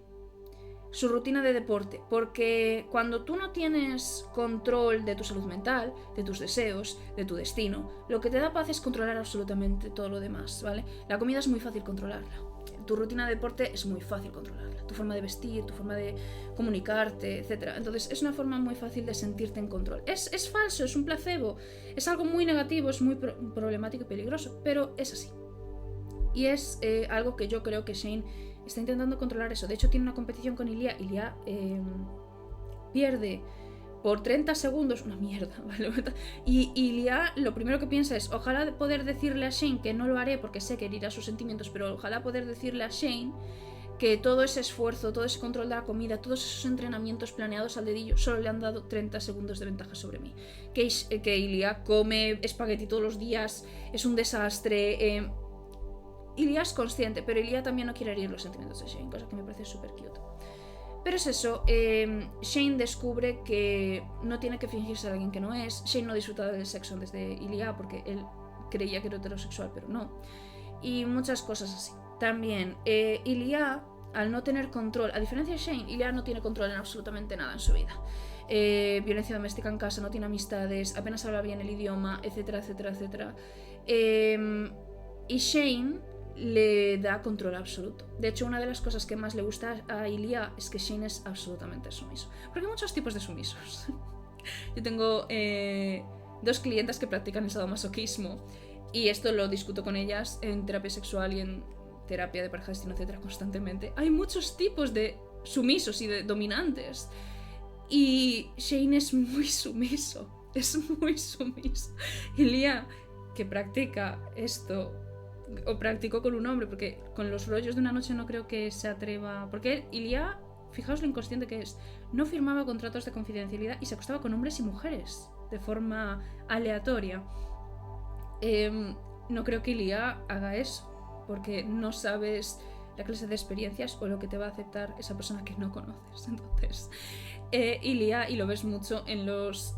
Speaker 1: Su rutina de deporte, porque cuando tú no tienes control de tu salud mental, de tus deseos, de tu destino, lo que te da paz es controlar absolutamente todo lo demás, ¿vale? La comida es muy fácil controlarla, tu rutina de deporte es muy fácil controlarla, tu forma de vestir, tu forma de comunicarte, etc. Entonces es una forma muy fácil de sentirte en control. Es falso, es un placebo, es algo muy negativo, es muy problemático y peligroso, pero es así. Y es algo que yo creo que Shane está intentando controlar eso. De hecho, tiene una competición con Ilia. Ilia pierde por 30 segundos. Una mierda, ¿vale? Y Ilia lo primero que piensa es: ojalá poder decirle a Shane, que no lo haré porque sé que herirá sus sentimientos, pero ojalá poder decirle a Shane que todo ese esfuerzo, todo ese control de la comida, todos esos entrenamientos planeados al dedillo solo le han dado 30 segundos de ventaja sobre mí. Que Ilia come espagueti todos los días, es un desastre. Ilia es consciente, pero Ilia también no quiere herir los sentimientos de Shane, cosa que me parece súper cute. Pero es eso, Shane descubre que no tiene que fingirse a alguien que no es. Shane no disfruta del sexo desde Ilia porque él creía que era heterosexual, pero no. Y muchas cosas así. También, Ilia, al no tener control, a diferencia de Shane, Ilia no tiene control en absolutamente nada en su vida. Violencia doméstica en casa, no tiene amistades, apenas habla bien el idioma, etcétera, etcétera, etcétera. Y Shane le da control absoluto. De hecho, una de las cosas que más le gusta a Ilia es que Shane es absolutamente sumiso. Porque hay muchos tipos de sumisos. Yo tengo 2 clientas que practican el sadomasoquismo y esto lo discuto con ellas en terapia sexual y en terapia de pareja destino, etcétera, constantemente. Hay muchos tipos de sumisos y de dominantes. Y Shane es muy sumiso. Es muy sumiso. Ilia, que practica esto, o practicó con un hombre, porque con los rollos de una noche no creo que se atreva. Porque Ilia, fijaos lo inconsciente que es, no firmaba contratos de confidencialidad y se acostaba con hombres y mujeres de forma aleatoria. No creo que Ilia haga eso, porque no sabes la clase de experiencias o lo que te va a aceptar esa persona que no conoces. Entonces, Ilia, y lo ves mucho en las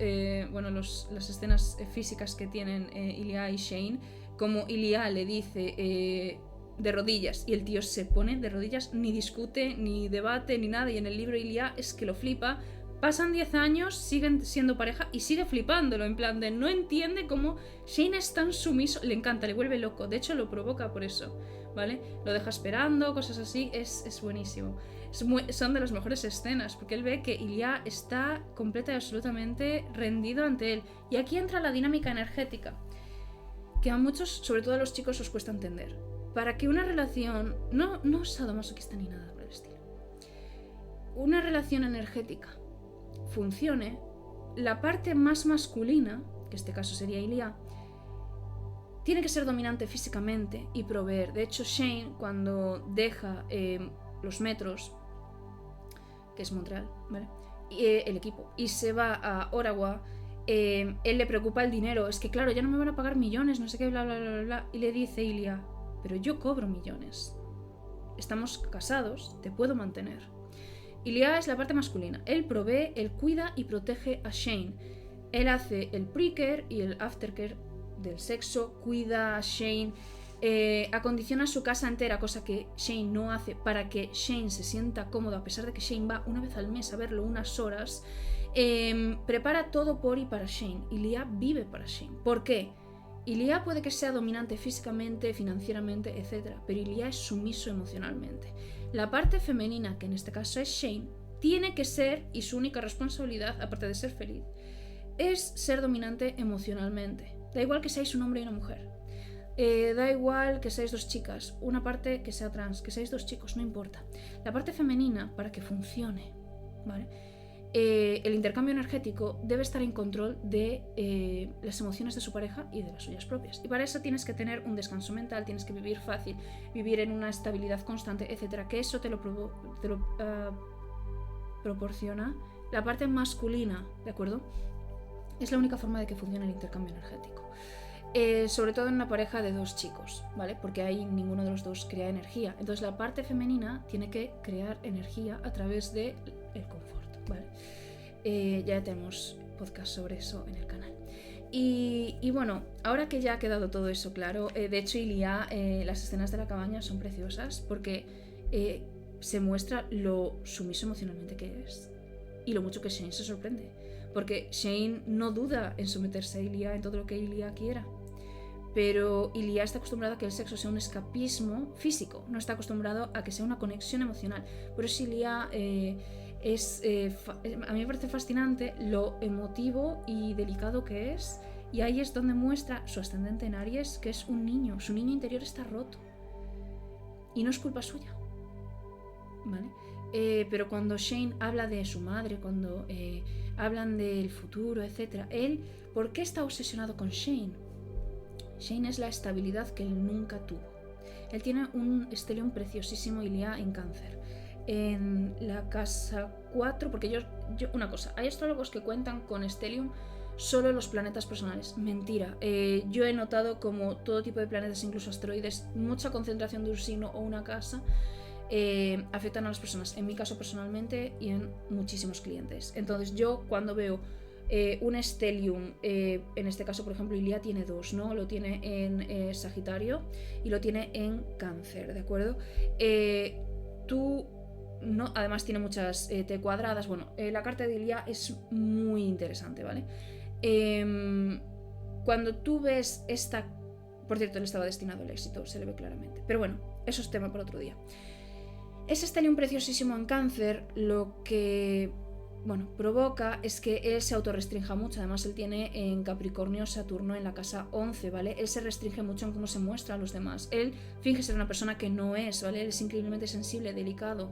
Speaker 1: escenas físicas que tienen Ilia y Shane, como Ilia le dice de rodillas y el tío se pone de rodillas, ni discute, ni debate, ni nada, y en el libro Ilia es que lo flipa. Pasan 10 años, siguen siendo pareja y sigue flipándolo, en plan de no entiende cómo Shane es tan sumiso, le encanta, le vuelve loco, de hecho lo provoca por eso, ¿vale? Lo deja esperando, cosas así, es buenísimo. Son de las mejores escenas, porque él ve que Ilia está completa y absolutamente rendido ante él. Y aquí entra la dinámica energética, que a muchos, sobre todo a los chicos, os cuesta entender. Para que una relación, no sadomasoquista ni nada por el estilo, una relación energética funcione, la parte más masculina, que en este caso sería Ilia, tiene que ser dominante físicamente y proveer. De hecho, Shane, cuando deja los metros, que es Montreal, ¿vale? El equipo, y se va a Ottawa, él le preocupa el dinero. Es que claro, ya no me van a pagar millones, no sé qué, bla, bla, bla, bla. Y le dice Ilia, pero yo cobro millones. Estamos casados, te puedo mantener. Ilia es la parte masculina. Él provee, él cuida y protege a Shane. Él hace el pre-care y el aftercare del sexo, cuida a Shane, acondiciona su casa entera, cosa que Shane no hace, para que Shane se sienta cómodo, a pesar de que Shane va una vez al mes a verlo unas horas. Prepara todo por y para Shane. Ilia vive para Shane. ¿Por qué? Ilia puede que sea dominante físicamente, financieramente, etc. Pero Ilia es sumiso emocionalmente. La parte femenina, que en este caso es Shane, tiene que ser, y su única responsabilidad, aparte de ser feliz, es ser dominante emocionalmente. Da igual que seáis un hombre y una mujer. Da igual que seáis 2 chicas, una parte que sea trans, que seáis 2 chicos, no importa. La parte femenina, para que funcione, ¿vale? El intercambio energético debe estar en control de las emociones de su pareja y de las suyas propias. Y para eso tienes que tener un descanso mental, tienes que vivir fácil, vivir en una estabilidad constante, etc. Que eso te lo proporciona la parte masculina, ¿de acuerdo? Es la única forma de que funcione el intercambio energético. Sobre todo en una pareja de 2 chicos, ¿vale? Porque ahí ninguno de los dos crea energía. Entonces la parte femenina tiene que crear energía a través del confort. Vale. Ya tenemos podcast sobre eso en el canal. Y bueno, ahora que ya ha quedado todo eso claro, de hecho Ilia, las escenas de la cabaña son preciosas porque se muestra lo sumiso emocionalmente que es y lo mucho que Shane se sorprende, porque Shane no duda en someterse a Ilia en todo lo que Ilia quiera, pero Ilia está acostumbrado a que el sexo sea un escapismo físico, no está acostumbrado a que sea una conexión emocional. Por eso Ilia a mí me parece fascinante lo emotivo y delicado que es, y ahí es donde muestra su ascendente en Aries, que es un niño, su niño interior está roto y no es culpa suya, ¿vale? Pero cuando Shane habla de su madre, cuando hablan del futuro, etc., él, ¿por qué está obsesionado con Shane? Shane es la estabilidad que él nunca tuvo. Él tiene un stellium preciosísimo, Ilia, en Cáncer. En la casa 4, porque una cosa, hay astrólogos que cuentan con stellium solo los planetas personales. Mentira. Yo he notado como todo tipo de planetas, incluso asteroides, mucha concentración de un signo o una casa afectan a las personas. En mi caso personalmente y en muchísimos clientes. Entonces yo cuando veo un stellium, en este caso por ejemplo Ilia tiene 2, ¿no? Lo tiene en Sagitario y lo tiene en Cáncer, ¿de acuerdo? No, además tiene muchas T cuadradas. Bueno, la carta de Ilia es muy interesante, ¿vale? Cuando tú ves esta... Por cierto, él estaba destinado al éxito, se le ve claramente. Pero bueno, eso es tema para otro día. Ese stellium preciosísimo en Cáncer lo que provoca es que él se autorrestrinja mucho. Además él tiene en Capricornio Saturno en la casa 11, ¿vale? Él se restringe mucho en cómo se muestra a los demás. Él finge ser una persona que no es, ¿vale? Él es increíblemente sensible, delicado.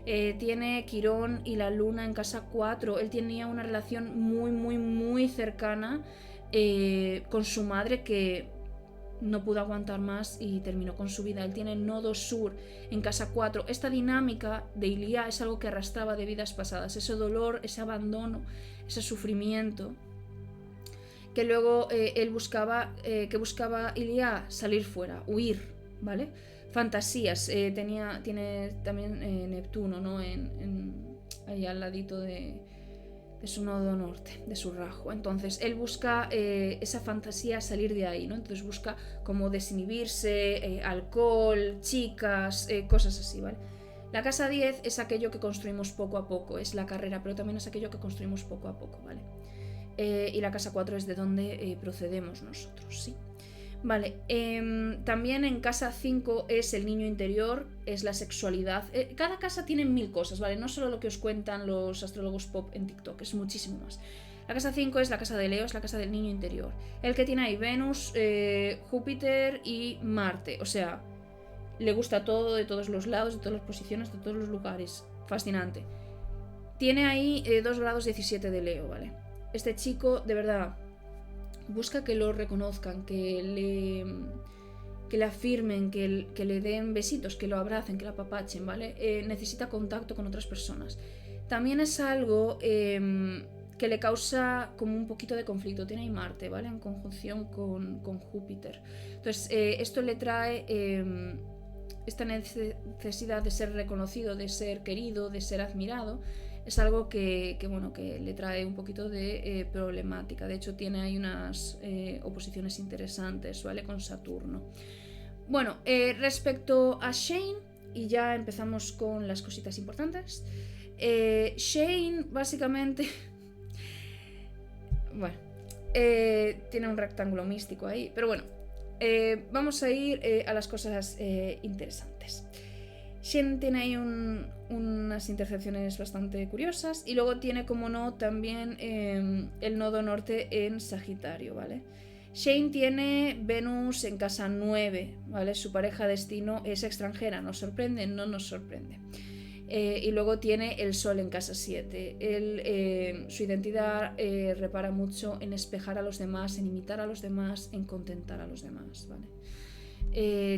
Speaker 1: Tiene Quirón y la Luna en casa 4. Él tenía una relación muy cercana con su madre que no pudo aguantar más y terminó con su vida. Él tiene Nodo Sur en casa 4. Esta dinámica de Ilia es algo que arrastraba de vidas pasadas. Ese dolor, ese abandono, ese sufrimiento que luego él buscaba Ilia salir fuera, huir, ¿vale? Fantasías. Tiene también Neptuno, ¿no? Ahí al ladito de su nodo norte, de su rajo. Entonces él busca esa fantasía, salir de ahí, ¿no? Entonces busca como desinhibirse, alcohol, chicas, cosas así, ¿vale? La casa 10 es aquello que construimos poco a poco, es la carrera, pero también es aquello que construimos poco a poco, ¿vale? Y la casa 4 es de donde procedemos nosotros, ¿sí? Vale, también en casa 5 es el niño interior, es la sexualidad. Cada casa tiene 1000 cosas, ¿vale? No solo lo que os cuentan los astrólogos pop en TikTok, es muchísimo más. La casa 5 es la casa de Leo, es la casa del niño interior. El que tiene ahí Venus, Júpiter y Marte. O sea, le gusta todo, de todos los lados, de todas las posiciones, de todos los lugares. Fascinante. Tiene ahí 2 grados 17 de Leo, ¿vale? Este chico, de verdad... busca que lo reconozcan, que le afirmen, que le den besitos, que lo abracen, que lo apapachen, ¿vale? Necesita contacto con otras personas. También es algo que le causa como un poquito de conflicto. Tiene ahí Marte, ¿vale? En conjunción con Júpiter. Entonces, esto le trae esta necesidad de ser reconocido, de ser querido, de ser admirado. Es algo que le trae un poquito de problemática. De hecho, tiene ahí unas oposiciones interesantes, ¿vale? Con Saturno. Bueno, respecto a Shane, y ya empezamos con las cositas importantes. Shane, básicamente... bueno, tiene un rectángulo místico ahí, pero bueno, vamos a ir a las cosas interesantes. Shane tiene ahí unas intercepciones bastante curiosas y luego tiene, como no, también el nodo norte en Sagitario, ¿vale? Shane tiene Venus en casa 9, ¿vale? Su pareja destino es extranjera, ¿nos sorprende? No nos sorprende. Y luego tiene el Sol en casa 7. Su identidad repara mucho en espejar a los demás, en imitar a los demás, en contentar a los demás, ¿vale?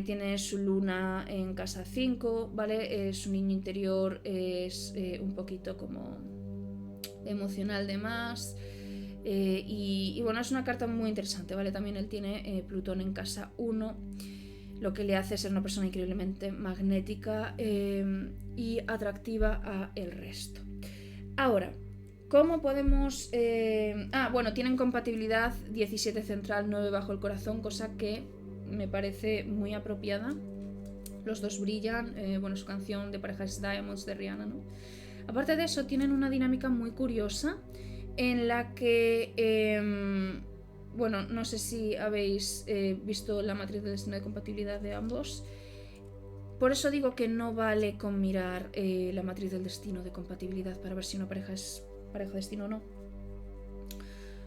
Speaker 1: Tiene su Luna en casa 5, ¿vale? Su niño interior es un poquito como emocional de más. Y bueno, es una carta muy interesante, ¿vale? También él tiene Plutón en casa 1, lo que le hace ser una persona increíblemente magnética y atractiva a el resto. Ahora, ¿cómo podemos...? Bueno, tienen compatibilidad 17 central, 9 bajo el corazón, cosa que me parece muy apropiada. Los dos brillan. Su canción de pareja es Diamonds de Rihanna, ¿no? Aparte de eso, tienen una dinámica muy curiosa en la que... no sé si habéis visto la matriz de destino de compatibilidad de ambos. Por eso digo que no vale con mirar la matriz del destino de compatibilidad para ver si una pareja es pareja destino o no.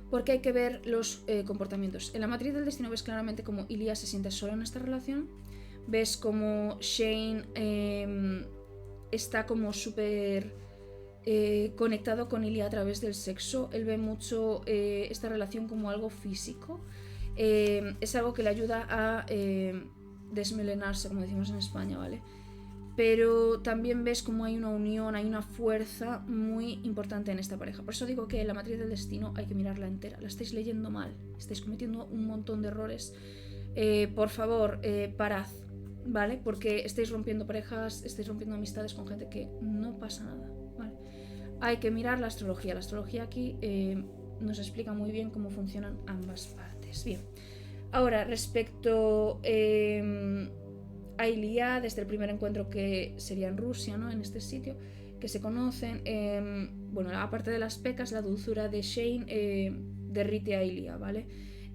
Speaker 1: Porque hay que ver los comportamientos. En la matriz del destino ves claramente cómo Ilia se siente solo en esta relación. Ves como Shane está como súper conectado con Ilia a través del sexo. Él ve mucho esta relación como algo físico. Es algo que le ayuda a desmelenarse, como decimos en España, ¿vale? Pero también ves como hay una unión, hay una fuerza muy importante en esta pareja. Por eso digo que la matriz del destino hay que mirarla entera. La estáis leyendo mal, estáis cometiendo un montón de errores. Por favor, parad, ¿vale? Porque estáis rompiendo parejas, estáis rompiendo amistades con gente que no pasa nada, ¿vale? Hay que mirar la astrología. La astrología aquí nos explica muy bien cómo funcionan ambas partes. Bien, ahora respecto a Ilia, desde el primer encuentro que sería en Rusia, ¿no? En este sitio, que se conocen, bueno, aparte de las pecas, la dulzura de Shane derrite a Ilia, ¿vale?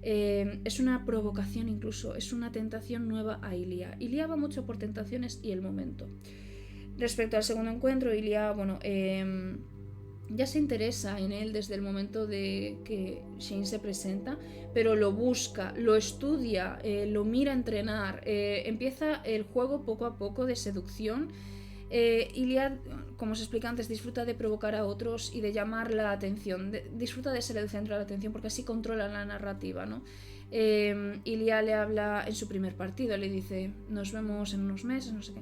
Speaker 1: Es una provocación incluso, es una tentación nueva a Ilia. Ilia va mucho por tentaciones y el momento. Respecto al segundo encuentro, Ilia, bueno, ya se interesa en él desde el momento de que Shane se presenta, pero lo busca, lo estudia, lo mira entrenar, empieza el juego poco a poco de seducción. Ilia, como os expliqué antes, disfruta de provocar a otros y de llamar la atención, disfruta de ser el centro de la atención porque así controla la narrativa, ¿no? Ilia le habla en su primer partido, le dice, nos vemos en unos meses, no sé qué.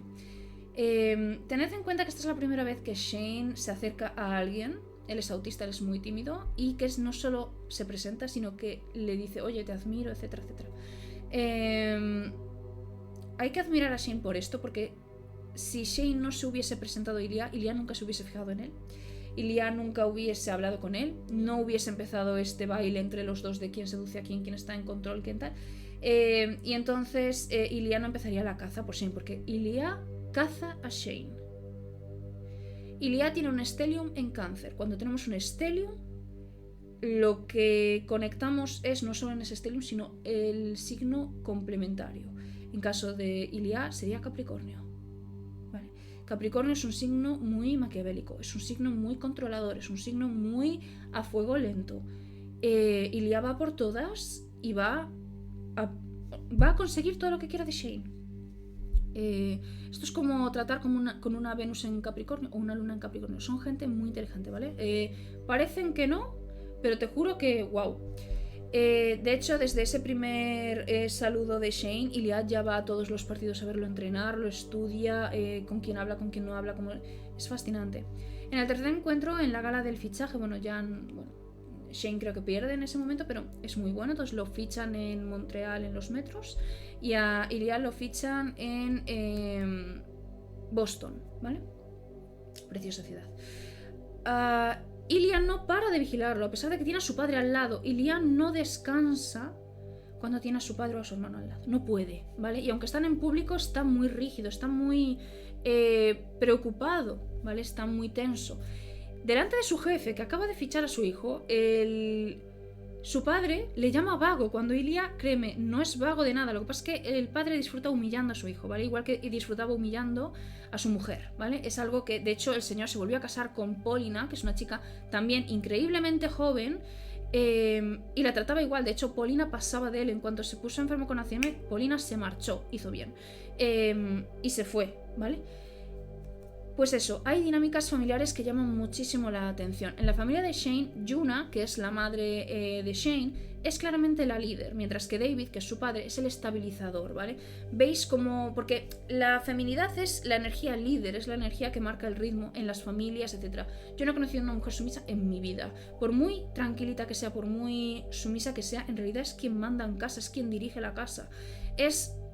Speaker 1: Tened en cuenta que esta es la primera vez que Shane se acerca a alguien. Él es autista, él es muy tímido y que no solo se presenta, sino que le dice, oye, te admiro, etcétera, etcétera. Hay que admirar a Shane por esto, porque si Shane no se hubiese presentado a Ilia, Ilia nunca se hubiese fijado en él. Ilia nunca hubiese hablado con él, no hubiese empezado este baile entre los dos de quién seduce a quién está en control, quién tal. Y entonces Ilia no empezaría la caza por Shane, porque Ilia caza a Shane. Ilia tiene un stellium en Cáncer. Cuando tenemos un stellium, lo que conectamos es no solo en ese stellium, sino el signo complementario. En caso de Ilia sería Capricornio. Vale. Capricornio es un signo muy maquiavélico, es un signo muy controlador, es un signo muy a fuego lento. Ilia va por todas y va a conseguir todo lo que quiera de Shane. Esto es como tratar con una Venus en Capricornio o una Luna en Capricornio. Son gente muy inteligente, ¿vale? Parecen que no, pero te juro que wow. De hecho, desde ese primer saludo de Shane, Ilia ya va a todos los partidos a verlo entrenar, lo estudia, con quién habla, con quién no habla, es fascinante. En el tercer encuentro, en la gala del fichaje, bueno, Shane creo que pierde en ese momento, pero es muy bueno, entonces lo fichan en Montreal en los metros y a Ilia lo fichan en Boston, ¿vale? Preciosa ciudad. Ilia no para de vigilarlo, a pesar de que tiene a su padre al lado. Ilia no descansa cuando tiene a su padre o a su hermano al lado. No puede, ¿vale? Y aunque están en público, está muy rígido, está muy preocupado, ¿vale? Está muy tenso. Delante de su jefe, que acaba de fichar a su hijo, su padre le llama vago, cuando Ilia, créeme, no es vago de nada. Lo que pasa es que el padre disfruta humillando a su hijo, ¿vale? Igual que disfrutaba humillando a su mujer, ¿vale? Es algo que, de hecho, el señor se volvió a casar con Paulina, que es una chica también increíblemente joven, y la trataba igual. De hecho, Paulina pasaba de él. En cuanto se puso enfermo con ACM, Paulina se marchó, hizo bien, y se fue, ¿vale? Pues eso, hay dinámicas familiares que llaman muchísimo la atención. En la familia de Shane, Yuna, que es la madre de Shane, es claramente la líder, mientras que David, que es su padre, es el estabilizador, ¿vale? Veis cómo... porque la feminidad es la energía líder, es la energía que marca el ritmo en las familias, etc. Yo no he conocido a una mujer sumisa en mi vida. Por muy tranquilita que sea, por muy sumisa que sea, en realidad es quien manda en casa, es quien dirige la casa.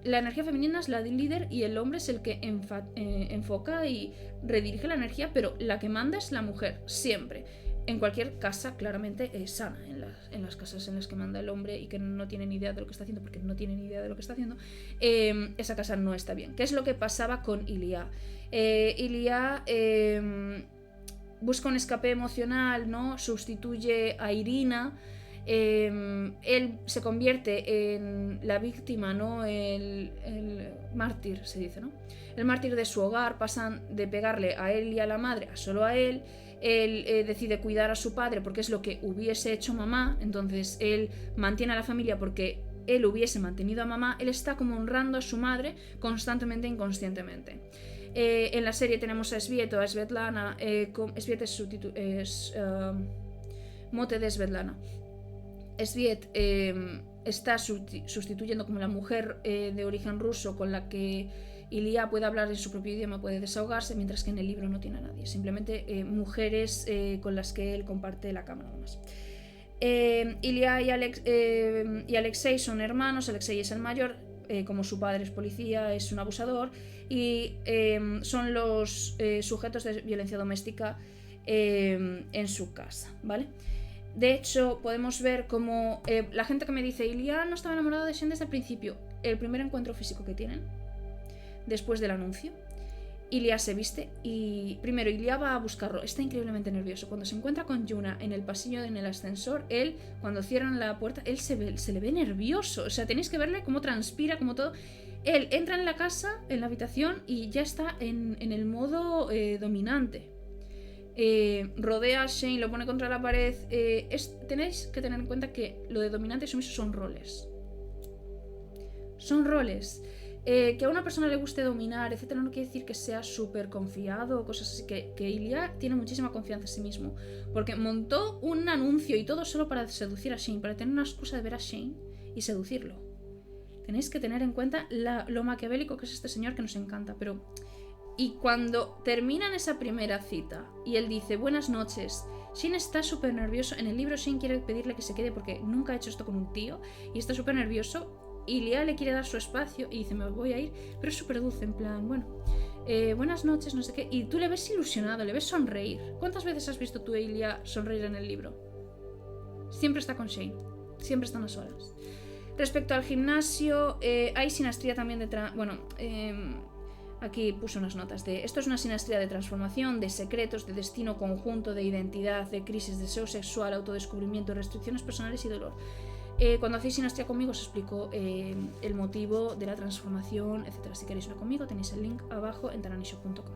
Speaker 1: La energía femenina es la del líder y el hombre es el que enfoca y redirige la energía, pero la que manda es la mujer, siempre. En cualquier casa, claramente, sana. En las casas en las que manda el hombre y que no tiene ni idea de lo que está haciendo, porque no tiene ni idea de lo que está haciendo, esa casa no está bien. ¿Qué es lo que pasaba con Ilia? Ilia busca un escape emocional, ¿no? Sustituye a Irina. Él se convierte en la víctima, ¿no? El mártir, se dice, ¿no? El mártir de su hogar. Pasan de pegarle a él y a la madre a solo a él. Él decide cuidar a su padre porque es lo que hubiese hecho mamá. Entonces él mantiene a la familia porque él hubiese mantenido a mamá. Él está como honrando a su madre constantemente, inconscientemente. En la serie tenemos a Svieto, a Svetlana. Sviet es mote de Svetlana. Sviet está sustituyendo como la mujer de origen ruso con la que Ilya puede hablar en su propio idioma, puede desahogarse, mientras que en el libro no tiene a nadie. Simplemente mujeres con las que él comparte la cama nada más. Ilya y Alexei son hermanos. Alexei es el mayor, como su padre es policía, es un abusador, y son los sujetos de violencia doméstica en su casa, ¿vale? De hecho, podemos ver como la gente que me dice Ilya no estaba enamorado de Shane desde el principio. El primer encuentro físico que tienen, después del anuncio, Ilya se viste y primero Ilya va a buscarlo. Está increíblemente nervioso. Cuando se encuentra con Yuna en el pasillo, en el ascensor, él, cuando cierran la puerta, él se le ve nervioso. O sea, tenéis que verle cómo transpira, como todo. Él entra en la casa, en la habitación, y ya está en el modo dominante. Rodea a Shane, lo pone contra la pared. Tenéis que tener en cuenta que lo de dominante y sumiso son roles. Son roles. Que a una persona le guste dominar, etcétera, no quiere decir que sea súper confiado o cosas así. Que Ilya tiene muchísima confianza en sí mismo. Porque montó un anuncio y todo solo para seducir a Shane, para tener una excusa de ver a Shane y seducirlo. Tenéis que tener en cuenta lo maquiavélico que es este señor, que nos encanta. Pero... Y cuando terminan esa primera cita y él dice buenas noches, Shane está súper nervioso. En el libro Shane quiere pedirle que se quede porque nunca ha hecho esto con un tío y está súper nervioso. Ilya le quiere dar su espacio y dice me voy a ir, pero es súper dulce, en plan, bueno, buenas noches, no sé qué. Y tú le ves ilusionado, le ves sonreír. ¿Cuántas veces has visto tú a Ilya sonreír en el libro? Siempre está con Shane, siempre están a solas. Respecto al gimnasio, hay sinastría también detrás. Bueno, aquí puse unas notas de... Esto es una sinastría de transformación, de secretos, de destino conjunto, de identidad, de crisis, deseo sexual, autodescubrimiento, restricciones personales y dolor. Cuando hacéis sinastría conmigo os explico el motivo de la transformación, etc. Si queréis ver conmigo tenéis el link abajo en taranisho.com.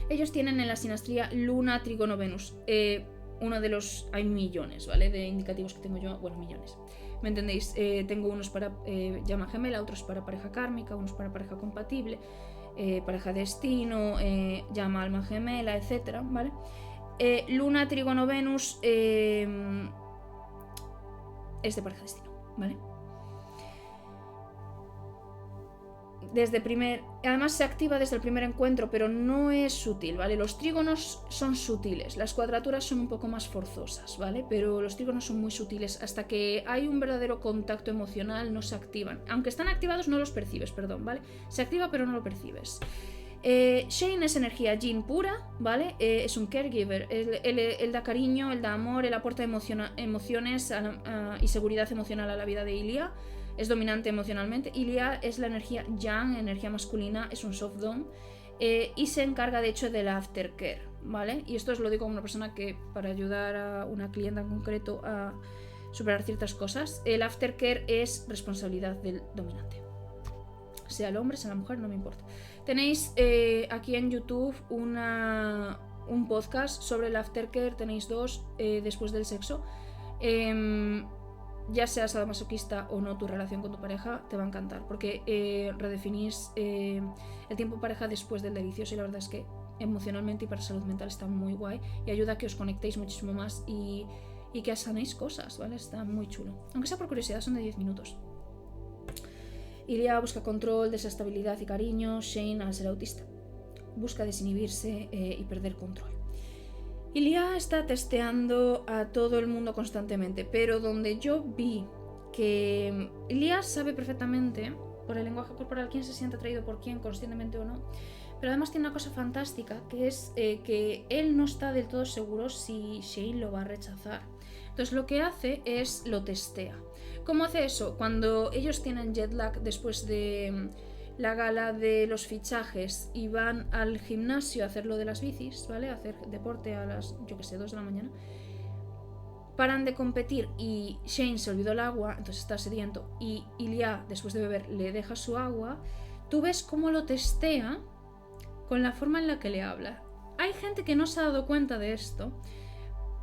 Speaker 1: Ellos tienen en la sinastría Luna, Trígono, Venus. Uno de los... Hay millones, ¿vale? De indicativos que tengo yo. Bueno, millones. ¿Me entendéis? Tengo unos para llama gemela, otros para pareja kármica, unos para pareja compatible, pareja destino, llama alma gemela, etc. ¿Vale? Luna, Trígono, Venus... es de pareja destino, ¿vale? Además se activa desde el primer encuentro, pero no es sutil, ¿vale? Los trígonos son sutiles, las cuadraturas son un poco más forzosas, ¿vale? Pero los trígonos son muy sutiles. Hasta que hay un verdadero contacto emocional no se activan. Aunque están activados no los percibes, perdón, ¿vale? Se activa pero no lo percibes. Shane es energía yin pura, ¿vale? Es un caregiver, él da cariño, él da amor, él aporta emociones y seguridad emocional a la vida de Ilya. Es dominante emocionalmente. Ilya es la energía yang, energía masculina, es un soft dom, y se encarga de hecho del aftercare, ¿vale? Y esto os lo digo como una persona que, para ayudar a una clienta en concreto a superar ciertas cosas, el aftercare es responsabilidad del dominante. Sea el hombre, sea la mujer, no me importa. Tenéis aquí en YouTube un podcast sobre el aftercare, tenéis dos, después del sexo. Ya seas sadomasoquista o no, tu relación con tu pareja te va a encantar, porque redefinís el tiempo pareja después del delicioso, y la verdad es que emocionalmente y para salud mental está muy guay y ayuda a que os conectéis muchísimo más y que sanéis cosas, ¿vale? Está muy chulo. Aunque sea por curiosidad, son de 10 minutos. Ilya busca control, desestabilidad y cariño. Shane, al ser autista, busca desinhibirse y perder control. Ilya está testeando a todo el mundo constantemente, pero donde yo vi que Ilya sabe perfectamente, por el lenguaje corporal, quién se siente atraído por quién, conscientemente o no, pero además tiene una cosa fantástica, que es que él no está del todo seguro si Shane lo va a rechazar. Entonces lo que hace es lo testea. ¿Cómo hace eso? Cuando ellos tienen jet lag después de la gala de los fichajes y van al gimnasio a hacer lo de las bicis, ¿vale? A hacer deporte a las, 2 de la mañana. Paran de competir y Shane se olvidó el agua, entonces está sediento, y Ilya, después de beber, le deja su agua. Tú ves cómo lo testea con la forma en la que le habla. Hay gente que no se ha dado cuenta de esto,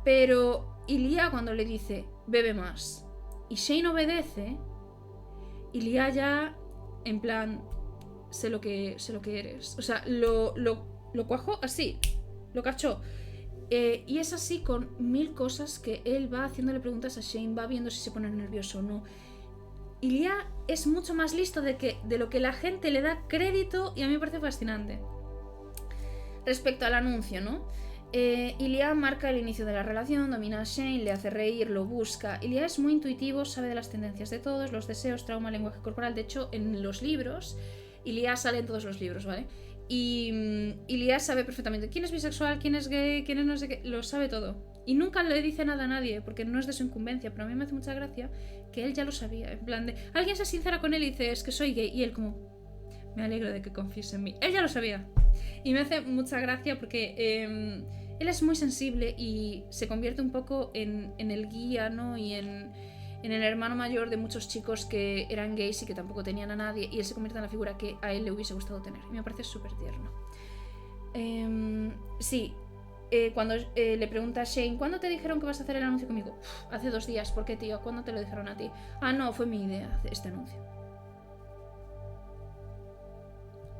Speaker 1: pero Ilya, cuando le dice bebe más y Shane obedece, Ilya ya, en plan, sé lo que eres. O sea, lo cuajó así, lo cachó. Y es así con 1000 cosas que él va haciéndole preguntas a Shane, va viendo si se pone nervioso o no. Ilia es mucho más listo de lo que la gente le da crédito, y a mí me parece fascinante. Respecto al anuncio, ¿no? Ilia marca el inicio de la relación, domina a Shane, le hace reír, lo busca. Ilia es muy intuitivo, sabe de las tendencias de todos, los deseos, trauma, lenguaje corporal. De hecho, en los libros, Ilia sale en todos los libros, ¿vale? Y Ilia sabe perfectamente quién es bisexual, quién es gay, quién es no sé qué, lo sabe todo. Y nunca le dice nada a nadie, porque no es de su incumbencia, pero a mí me hace mucha gracia que él ya lo sabía. En plan de, alguien se sincera con él y dice, es que soy gay, y él como, me alegro de que confíes en mí. Él ya lo sabía. Y me hace mucha gracia porque él es muy sensible y se convierte un poco en el guía, ¿no? Y en el hermano mayor de muchos chicos que eran gays y que tampoco tenían a nadie, y él se convierte en la figura que a él le hubiese gustado tener. Y me parece súper tierno. Sí, cuando le pregunta a Shane, ¿cuándo te dijeron que vas a hacer el anuncio conmigo? Hace 2 días. ¿Por qué, tío? ¿Cuándo te lo dijeron a ti? Ah, no, fue mi idea este anuncio.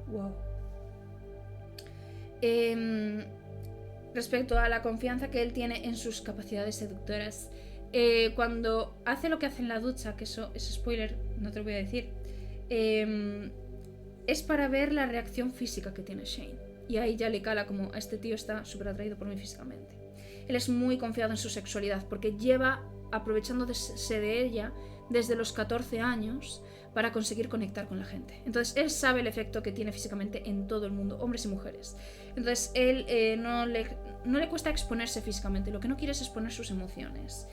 Speaker 1: Wow. Respecto a la confianza que él tiene en sus capacidades seductoras, cuando hace lo que hace en la ducha, que eso es spoiler, no te lo voy a decir, es para ver la reacción física que tiene Shane. Y ahí ya le cala como, a este tío está súper atraído por mí físicamente. Él es muy confiado en su sexualidad porque lleva aprovechándose de ella desde los 14 años para conseguir conectar con la gente. Entonces él sabe el efecto que tiene físicamente en todo el mundo, hombres y mujeres. Entonces él no le cuesta exponerse físicamente, lo que no quiere es exponer sus emociones.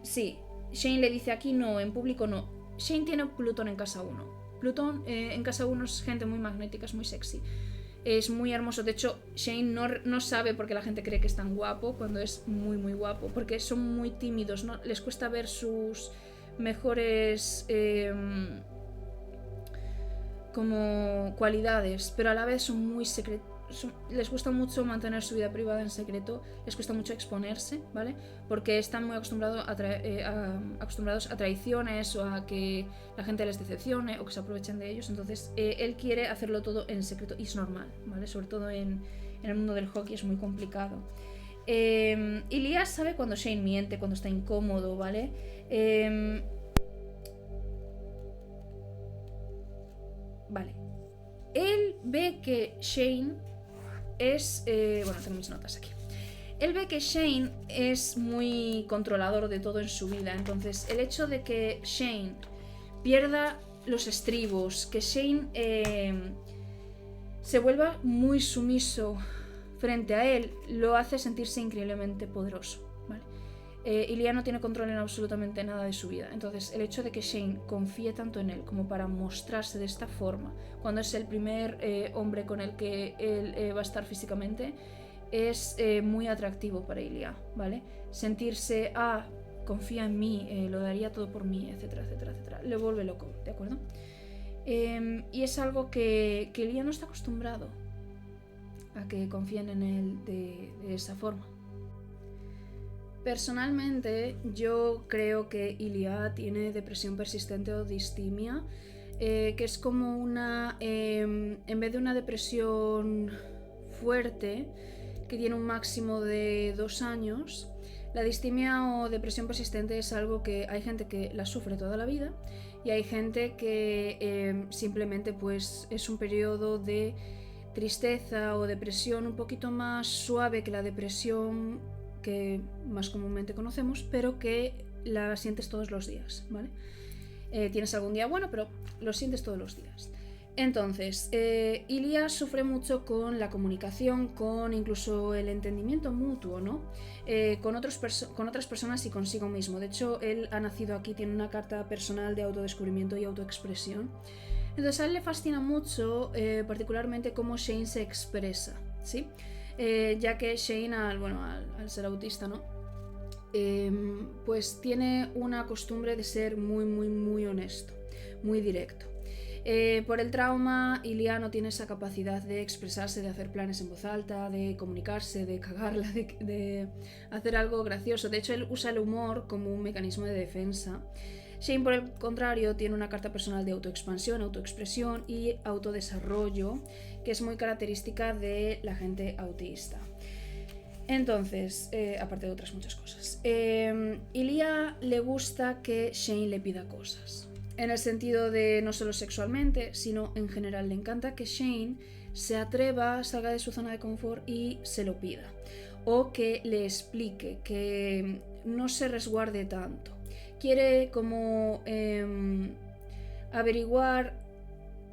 Speaker 1: Sí, Shane le dice aquí no, en público no. Shane tiene Plutón en casa 1. Plutón en casa 1 es gente muy magnética, es muy sexy. Es muy hermoso. De hecho, Shane no sabe por qué la gente cree que es tan guapo cuando es muy muy guapo. Porque son muy tímidos, ¿no? Les cuesta ver sus mejores como cualidades, pero a la vez son muy secretos. Les gusta mucho mantener su vida privada en secreto, les cuesta mucho exponerse, ¿vale? Porque están muy acostumbrados a traiciones o a que la gente les decepcione o que se aprovechen de ellos. Entonces él quiere hacerlo todo en secreto y es normal, ¿vale? Sobre todo en el mundo del hockey es muy complicado. Ilia sabe cuando Shane miente, cuando está incómodo, ¿vale? Vale. Él ve que Shane es... bueno, tengo mis notas aquí. Él ve que Shane es muy controlador de todo en su vida. Entonces, el hecho de que Shane pierda los estribos, que Shane se vuelva muy sumiso frente a él, lo hace sentirse increíblemente poderoso, ¿vale? Ilia no tiene control en absolutamente nada de su vida. Entonces, el hecho de que Shane confíe tanto en él como para mostrarse de esta forma, cuando es el primer hombre con el que él va a estar físicamente, es muy atractivo para Ilia, ¿vale? Sentirse, confía en mí, lo daría todo por mí, etcétera, etcétera, etcétera. Le vuelve loco, ¿de acuerdo? Y es algo que Ilia no está acostumbrado a que confíen en él de esa forma. Personalmente, yo creo que Ilia tiene depresión persistente o distimia, que es como una... en vez de una depresión fuerte, que tiene un máximo de 2 años, la distimia o depresión persistente es algo que hay gente que la sufre toda la vida y hay gente que simplemente pues es un periodo de tristeza o depresión un poquito más suave que la depresión que más comúnmente conocemos, pero que la sientes todos los días, ¿vale? Tienes algún día bueno, pero lo sientes todos los días. Entonces, Ilia sufre mucho con la comunicación, con incluso el entendimiento mutuo, ¿no? Con otras personas y consigo mismo. De hecho, él ha nacido aquí, tiene una carta personal de autodescubrimiento y autoexpresión. Entonces, a él le fascina mucho, particularmente, cómo Shane se expresa, ¿sí? Ya que Shane, al ser autista, ¿no? Pues tiene una costumbre de ser muy, muy, muy honesto, muy directo. Por el trauma, Ilia no tiene esa capacidad de expresarse, de hacer planes en voz alta, de comunicarse, de cagarla, de hacer algo gracioso. De hecho, él usa el humor como un mecanismo de defensa. Shane, por el contrario, tiene una carta personal de autoexpansión, autoexpresión y autodesarrollo, que es muy característica de la gente autista. Entonces, aparte de otras muchas cosas, Ilia le gusta que Shane le pida cosas. En el sentido de no solo sexualmente, sino en general. Le encanta que Shane se atreva, salga de su zona de confort y se lo pida. O que le explique, que no se resguarde tanto. Quiere como averiguar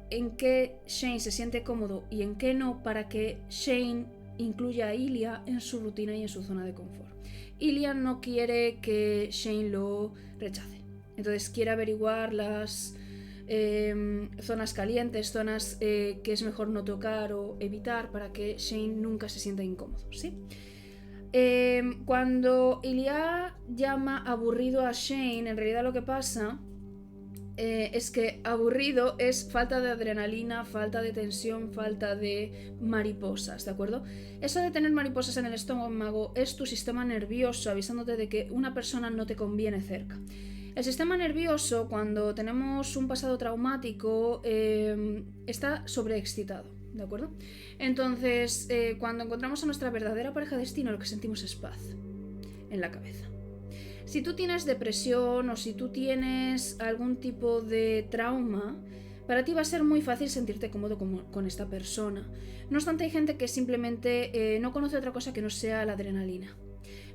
Speaker 1: en qué Shane se siente cómodo y en qué no, para que Shane incluya a Ilia en su rutina y en su zona de confort. Ilia no quiere que Shane lo rechace. Entonces quiere averiguar las zonas calientes, zonas que es mejor no tocar o evitar para que Shane nunca se sienta incómodo, ¿sí? Cuando Ilia llama aburrido a Shane, en realidad lo que pasa es que aburrido es falta de adrenalina, falta de tensión, falta de mariposas, ¿de acuerdo? Eso de tener mariposas en el estómago es tu sistema nervioso avisándote de que una persona no te conviene cerca. El sistema nervioso, cuando tenemos un pasado traumático, está sobreexcitado, ¿de acuerdo? Entonces, cuando encontramos a nuestra verdadera pareja destino, lo que sentimos es paz en la cabeza. Si tú tienes depresión o si tú tienes algún tipo de trauma, para ti va a ser muy fácil sentirte cómodo con esta persona. No obstante, hay gente que simplemente no conoce otra cosa que no sea la adrenalina.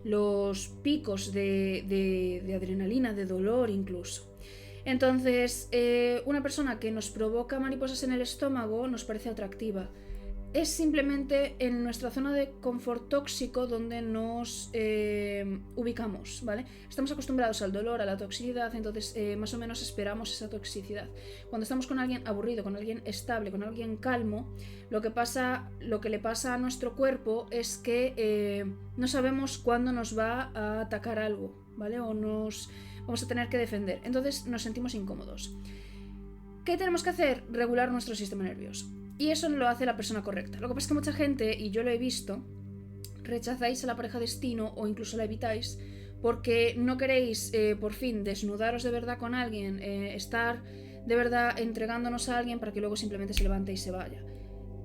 Speaker 1: Los picos de adrenalina, de dolor incluso. Entonces, una persona que nos provoca mariposas en el estómago nos parece atractiva. Es simplemente en nuestra zona de confort tóxico donde nos ubicamos, ¿vale? Estamos acostumbrados al dolor, a la toxicidad, entonces más o menos esperamos esa toxicidad. Cuando estamos con alguien aburrido, con alguien estable, con alguien calmo, lo que le pasa a nuestro cuerpo es que no sabemos cuándo nos va a atacar algo, ¿vale? O nos vamos a tener que defender. Entonces nos sentimos incómodos. ¿Qué tenemos que hacer? Regular nuestro sistema nervioso. Y eso lo hace la persona correcta. Lo que pasa es que mucha gente, y yo lo he visto, rechazáis a la pareja destino o incluso la evitáis porque no queréis por fin desnudaros de verdad con alguien, estar de verdad entregándonos a alguien para que luego simplemente se levante y se vaya.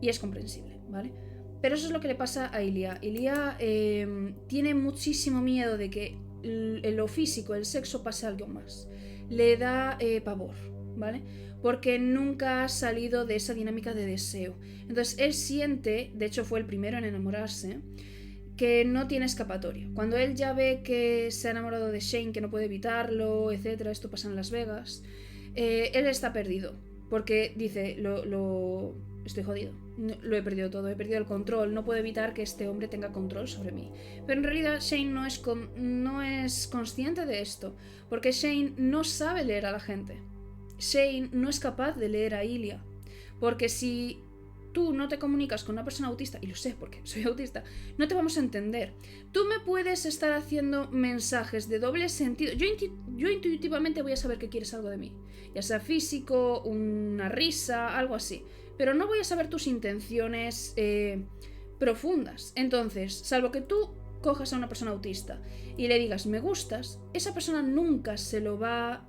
Speaker 1: Y es comprensible, ¿vale? Pero eso es lo que le pasa a Ilia. Ilia tiene muchísimo miedo de que en lo físico, el sexo, pase algo más. Le da pavor, ¿vale? Porque nunca ha salido de esa dinámica de deseo. Entonces él siente, de hecho fue el primero en enamorarse, que no tiene escapatoria. Cuando él ya ve que se ha enamorado de Shane, que no puede evitarlo, etcétera, esto pasa en Las Vegas, él está perdido. Porque dice, estoy jodido, lo he perdido todo, he perdido el control, no puedo evitar que este hombre tenga control sobre mí. Pero en realidad Shane no es consciente de esto, porque Shane no sabe leer a la gente. Shane no es capaz de leer a Ilia, porque si tú no te comunicas con una persona autista, y lo sé porque soy autista, no te vamos a entender. Tú me puedes estar haciendo mensajes de doble sentido. Yo intuitivamente voy a saber que quieres algo de mí, ya sea físico, una risa, algo así, pero no voy a saber tus intenciones profundas. Entonces, salvo que tú cojas a una persona autista y le digas me gustas, esa persona nunca se lo va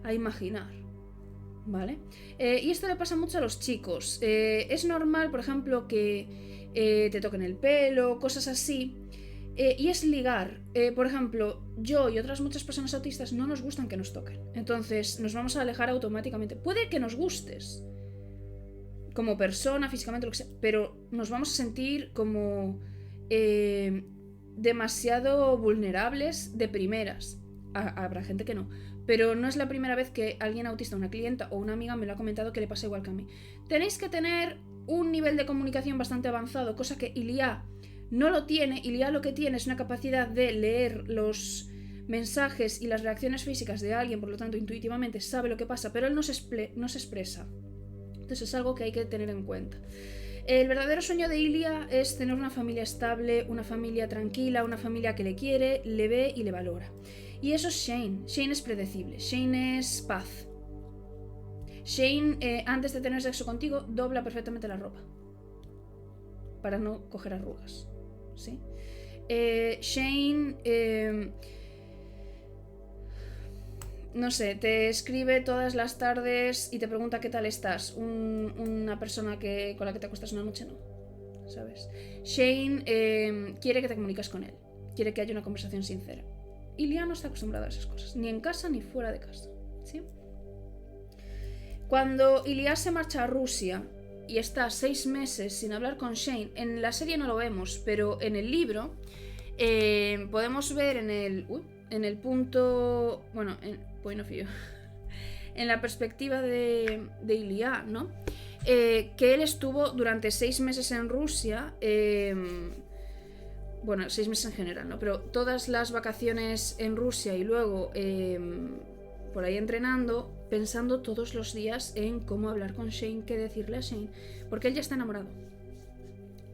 Speaker 1: a imaginar, ¿vale? Y esto le pasa mucho a los chicos. Es normal, por ejemplo, que te toquen el pelo, cosas así, y es ligar. Por ejemplo, yo y otras muchas personas autistas no nos gustan que nos toquen, entonces nos vamos a alejar automáticamente. Puede que nos gustes como persona, físicamente, lo que sea, pero nos vamos a sentir como demasiado vulnerables de primeras. Habrá gente que no, pero no es la primera vez que alguien autista, una clienta o una amiga me lo ha comentado que le pasa igual que a mí. Tenéis que tener un nivel de comunicación bastante avanzado, cosa que Ilia no lo tiene. Ilia lo que tiene es una capacidad de leer los mensajes y las reacciones físicas de alguien, por lo tanto intuitivamente sabe lo que pasa, pero él no se expresa. Entonces es algo que hay que tener en cuenta. El verdadero sueño de Ilia es tener una familia estable, una familia tranquila, una familia que le quiere, le ve y le valora. Y eso es Shane. Shane es predecible. Shane es paz. Shane, antes de tener sexo contigo, dobla perfectamente la ropa para no coger arrugas, ¿sí? Shane no sé, te escribe todas las tardes y te pregunta qué tal estás. Una persona con la que te acuestas una noche, no, ¿sabes? Shane quiere que te comuniques con él, quiere que haya una conversación sincera. Ilia no está acostumbrada a esas cosas, ni en casa ni fuera de casa, ¿sí? Cuando Ilia se marcha a Rusia y está 6 meses sin hablar con Shane, en la serie no lo vemos, pero en el libro podemos ver en el punto, bueno, en point of view, en la perspectiva de Ilia, ¿no? Que él estuvo durante 6 meses en Rusia, bueno, 6 meses en general, ¿no? Pero todas las vacaciones en Rusia y luego por ahí entrenando, pensando todos los días en cómo hablar con Shane, qué decirle a Shane, porque él ya está enamorado.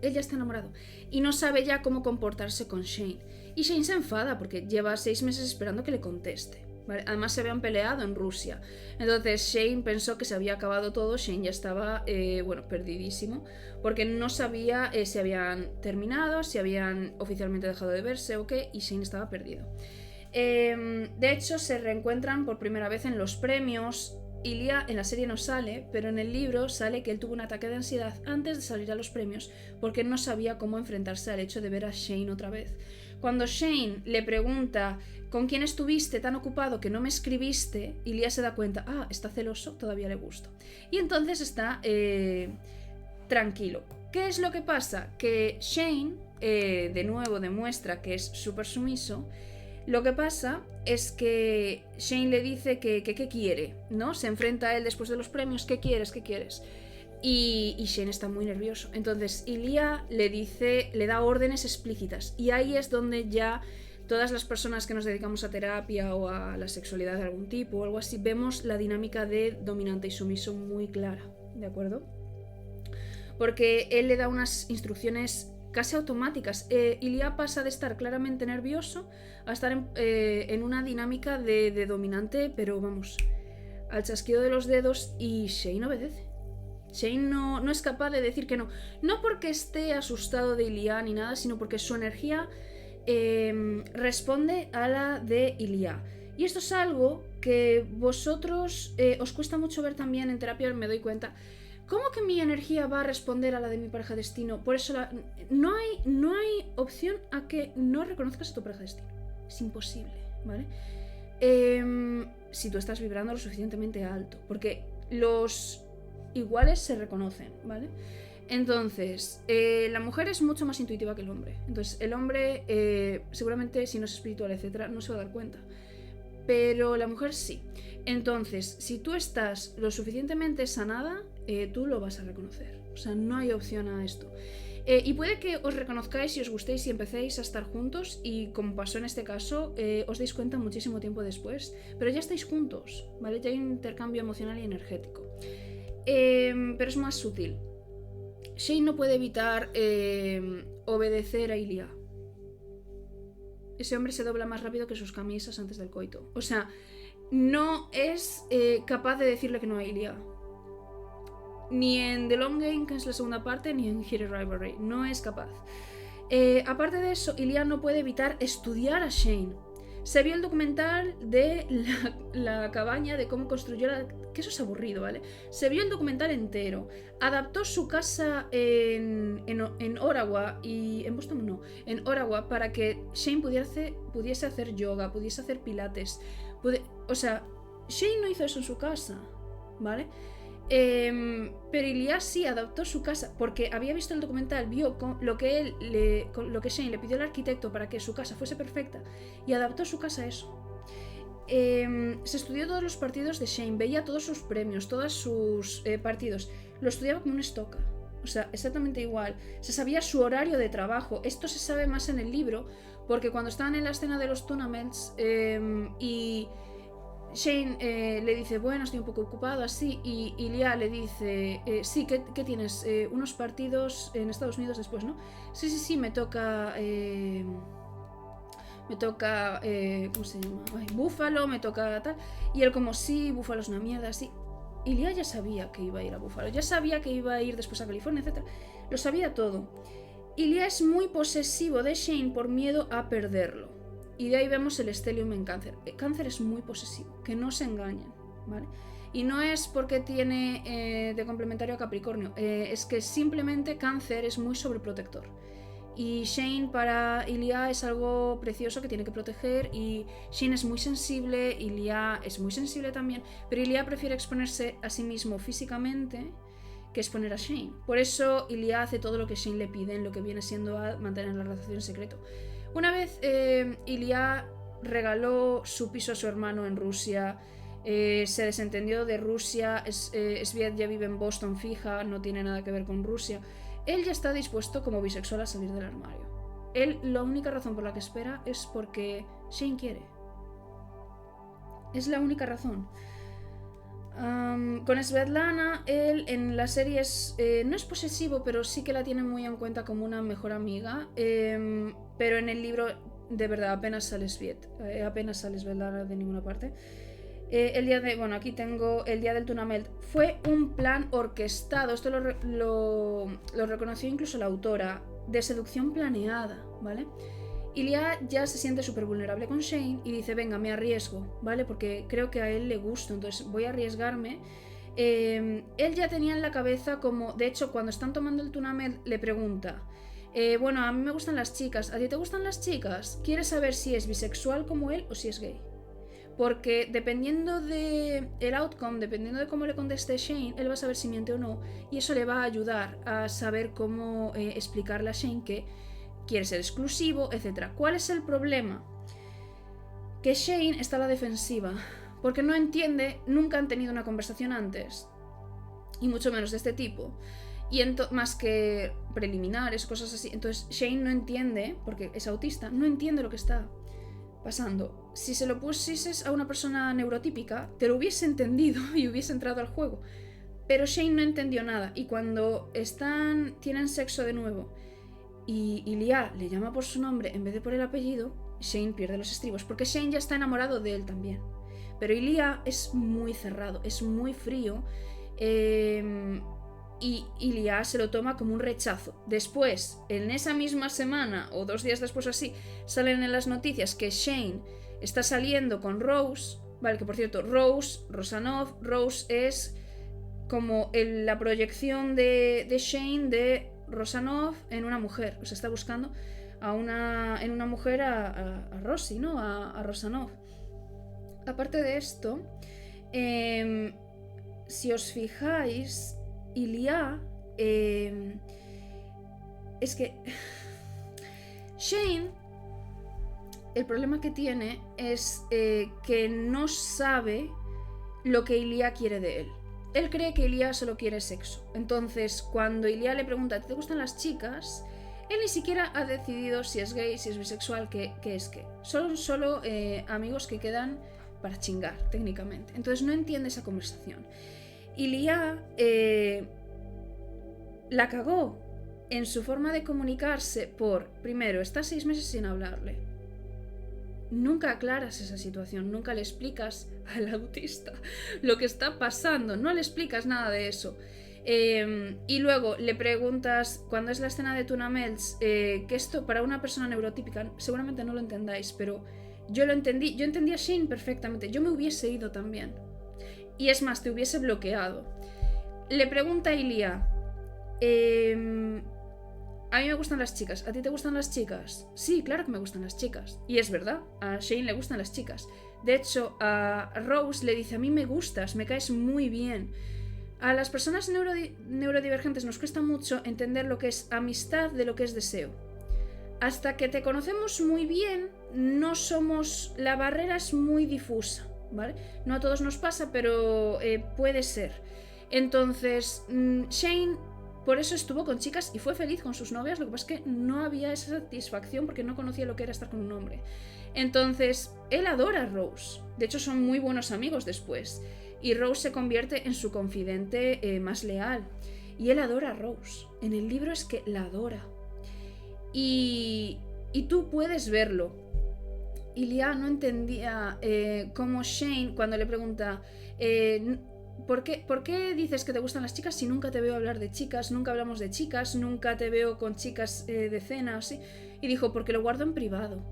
Speaker 1: Él ya está enamorado y no sabe ya cómo comportarse con Shane. Y Shane se enfada porque lleva 6 meses esperando que le conteste, ¿vale? Además se habían peleado en Rusia. Entonces Shane pensó que se había acabado todo. Shane ya estaba, perdidísimo, porque no sabía si habían terminado, si habían oficialmente dejado de verse o qué, y Shane estaba perdido. De hecho, se reencuentran por primera vez en los premios. Ilia en la serie no sale, pero en el libro sale que él tuvo un ataque de ansiedad antes de salir a los premios porque no sabía cómo enfrentarse al hecho de ver a Shane otra vez. Cuando Shane le pregunta ¿con quién estuviste tan ocupado que no me escribiste?, Ilia se da cuenta, está celoso, todavía le gusto. Y entonces está tranquilo. ¿Qué es lo que pasa? Que Shane de nuevo demuestra que es súper sumiso. Lo que pasa es que Shane le dice que quiere, ¿no? Se enfrenta a él después de los premios. ¿Qué quieres? ¿Qué quieres? Y Shane está muy nervioso. Entonces Ilia le da órdenes explícitas. Y ahí es donde ya todas las personas que nos dedicamos a terapia o a la sexualidad de algún tipo o algo así, vemos la dinámica de dominante y sumiso muy clara, ¿de acuerdo? Porque él le da unas instrucciones casi automáticas. Ilia pasa de estar claramente nervioso a estar en una dinámica de dominante, pero vamos, al chasquido de los dedos, y Shane obedece. Shane no es capaz de decir que no. No porque esté asustado de Ilia ni nada, sino porque su energía responde a la de Ilia. Y esto es algo que vosotros os cuesta mucho ver también en terapia, me doy cuenta. ¿Cómo que mi energía va a responder a la de mi pareja de destino? Por eso no hay opción a que no reconozcas a tu pareja de destino. Es imposible, ¿vale? Si tú estás vibrando lo suficientemente alto, porque los iguales se reconocen, ¿vale? Entonces, la mujer es mucho más intuitiva que el hombre. Entonces, el hombre, seguramente, si no es espiritual, etcétera, no se va a dar cuenta. Pero la mujer sí. Entonces, si tú estás lo suficientemente sanada, tú lo vas a reconocer. O sea, no hay opción a esto. Y puede que os reconozcáis y os gustéis y empecéis a estar juntos, y como pasó en este caso, os dais cuenta muchísimo tiempo después, pero ya estáis juntos, ¿vale? Ya hay un intercambio emocional y energético. Pero es más sutil. Shane no puede evitar obedecer a Ilia. Ese hombre se dobla más rápido que sus camisas antes del coito. O sea, no es capaz de decirle que no a Ilia. Ni en The Long Game, que es la segunda parte, ni en Hero Rivalry. No es capaz. Aparte de eso, Ilia no puede evitar estudiar a Shane. Se vio el documental de la cabaña, de cómo construyó que eso es aburrido, ¿vale? Se vio el documental entero. Adaptó su casa en Ottawa y... En Boston no. En Ottawa, para que Shane pudiese hacer yoga, pudiese hacer pilates. O sea, Shane no hizo eso en su casa, ¿vale? Pero Ilia sí adaptó su casa, porque había visto el documental, vio lo que Shane le pidió al arquitecto para que su casa fuese perfecta, y adaptó su casa a eso. Se estudió todos los partidos de Shane, veía todos sus premios, todos sus partidos, lo estudiaba como un stalker. O sea, exactamente igual. Se sabía su horario de trabajo. Esto se sabe más en el libro, porque cuando estaban en la escena de los tournaments y Shane le dice, bueno, estoy un poco ocupado, así, y Ilia le dice, sí, ¿qué tienes? Unos partidos en Estados Unidos después, ¿no? Sí, me toca, ¿cómo se llama? Buffalo, me toca tal. Y él como, sí, Buffalo es una mierda, así. Ilia ya sabía que iba a ir a Buffalo, ya sabía que iba a ir después a California, etc. Lo sabía todo. Ilia es muy posesivo de Shane por miedo a perderlo. y de ahí vemos el Stellium en Cáncer. Cáncer es muy posesivo, que no se engañen, ¿vale? Y no es porque tiene de complementario a Capricornio, es que simplemente Cáncer es muy sobreprotector. Y Shane para Ilia es algo precioso que tiene que proteger, y Shane es muy sensible, Ilia es muy sensible también, pero Ilia prefiere exponerse a sí mismo físicamente que exponer a Shane. Por eso Ilia hace todo lo que Shane le pide en lo que viene siendo a mantener la relación en secreto. Una vez Ilia regaló su piso a su hermano en Rusia, se desentendió de Rusia, Sviet ya vive en Boston fija, no tiene nada que ver con Rusia. Él ya está dispuesto como bisexual a salir del armario. Él, la única razón por la que espera es porque Shane quiere. Es la única razón. Con Svetlana, él en la serie no es posesivo, pero sí que la tiene muy en cuenta como una mejor amiga. Pero en el libro, de verdad, apenas sale Sviet. Apenas sale Svetlana de ninguna parte. El día de, bueno, aquí tengo el día del Tunamelt. Fue un plan orquestado, esto lo reconoció incluso la autora, de seducción planeada, ¿vale? Ilia ya se siente súper vulnerable con Shane y dice, venga, me arriesgo, ¿vale? Porque creo que a él le gusto, entonces voy a arriesgarme. Él ya tenía en la cabeza como, de hecho, cuando están tomando el Tunamelt le pregunta, bueno, a mí me gustan las chicas, ¿a ti te gustan las chicas? ¿Quieres saber si es bisexual como él o si es gay? Porque dependiendo del outcome, dependiendo de cómo le conteste Shane, él va a saber si miente o no, y eso le va a ayudar a saber cómo explicarle a Shane que quiere ser exclusivo, etc. ¿Cuál es el problema? Que Shane está a la defensiva, porque no entiende, nunca han tenido una conversación antes, y mucho menos de este tipo, y más que preliminares, cosas así. Entonces Shane no entiende, porque es autista, no entiende lo que está pasando. Si se lo pusieses a una persona neurotípica, te lo hubiese entendido y hubiese entrado al juego. Pero Shane no entendió nada, y cuando tienen sexo de nuevo y Ilia le llama por su nombre en vez de por el apellido, Shane pierde los estribos, porque Shane ya está enamorado de él también. Pero Ilia es muy cerrado, es muy frío, y Ilia se lo toma como un rechazo. Después, en esa misma semana o 2 días después o así, salen en las noticias que Shane está saliendo con Rose, vale, que por cierto, Rosanov, Rose es como la proyección de Shane de Rosanov en una mujer. O sea, está buscando en una mujer a Rosy, ¿no? A Rosanov. Aparte de esto, si os fijáis, Ilia es que Shane, el problema que tiene es que no sabe lo que Ilia quiere de él. Él cree que Ilia solo quiere sexo. Entonces, cuando Ilia le pregunta ¿te gustan las chicas?, él ni siquiera ha decidido si es gay, si es bisexual, qué es qué. Son solo amigos que quedan para chingar, técnicamente. Entonces no entiende esa conversación. Ilia la cagó en su forma de comunicarse primero, está 6 meses sin hablarle. Nunca aclaras esa situación, nunca le explicas al autista lo que está pasando, no le explicas nada de eso. Y luego le preguntas, cuando es la escena de Tunamelts, que esto para una persona neurotípica seguramente no lo entendáis, pero yo lo entendí, yo entendí a Shane perfectamente, yo me hubiese ido también. Y es más, te hubiese bloqueado. Le pregunta a Ilia, a mí me gustan las chicas, ¿a ti te gustan las chicas? Sí, claro que me gustan las chicas. Y es verdad, a Shane le gustan las chicas. De hecho, a Rose le dice, a mí me gustas, me caes muy bien. A las personas neurodivergentes nos cuesta mucho entender lo que es amistad de lo que es deseo. Hasta que te conocemos muy bien, la barrera es muy difusa, ¿vale? No a todos nos pasa, pero puede ser. Entonces, Shane por eso estuvo con chicas y fue feliz con sus novias, lo que pasa es que no había esa satisfacción porque no conocía lo que era estar con un hombre. Entonces, él adora a Rose. De hecho, son muy buenos amigos después. Y Rose se convierte en su confidente más leal. Y él adora a Rose. En el libro es que la adora. Y tú puedes verlo. Ilia no entendía cómo Shane, cuando le pregunta ¿por qué dices que te gustan las chicas si nunca te veo hablar de chicas, nunca hablamos de chicas, nunca te veo con chicas de cena, así? Y dijo, porque lo guardo en privado.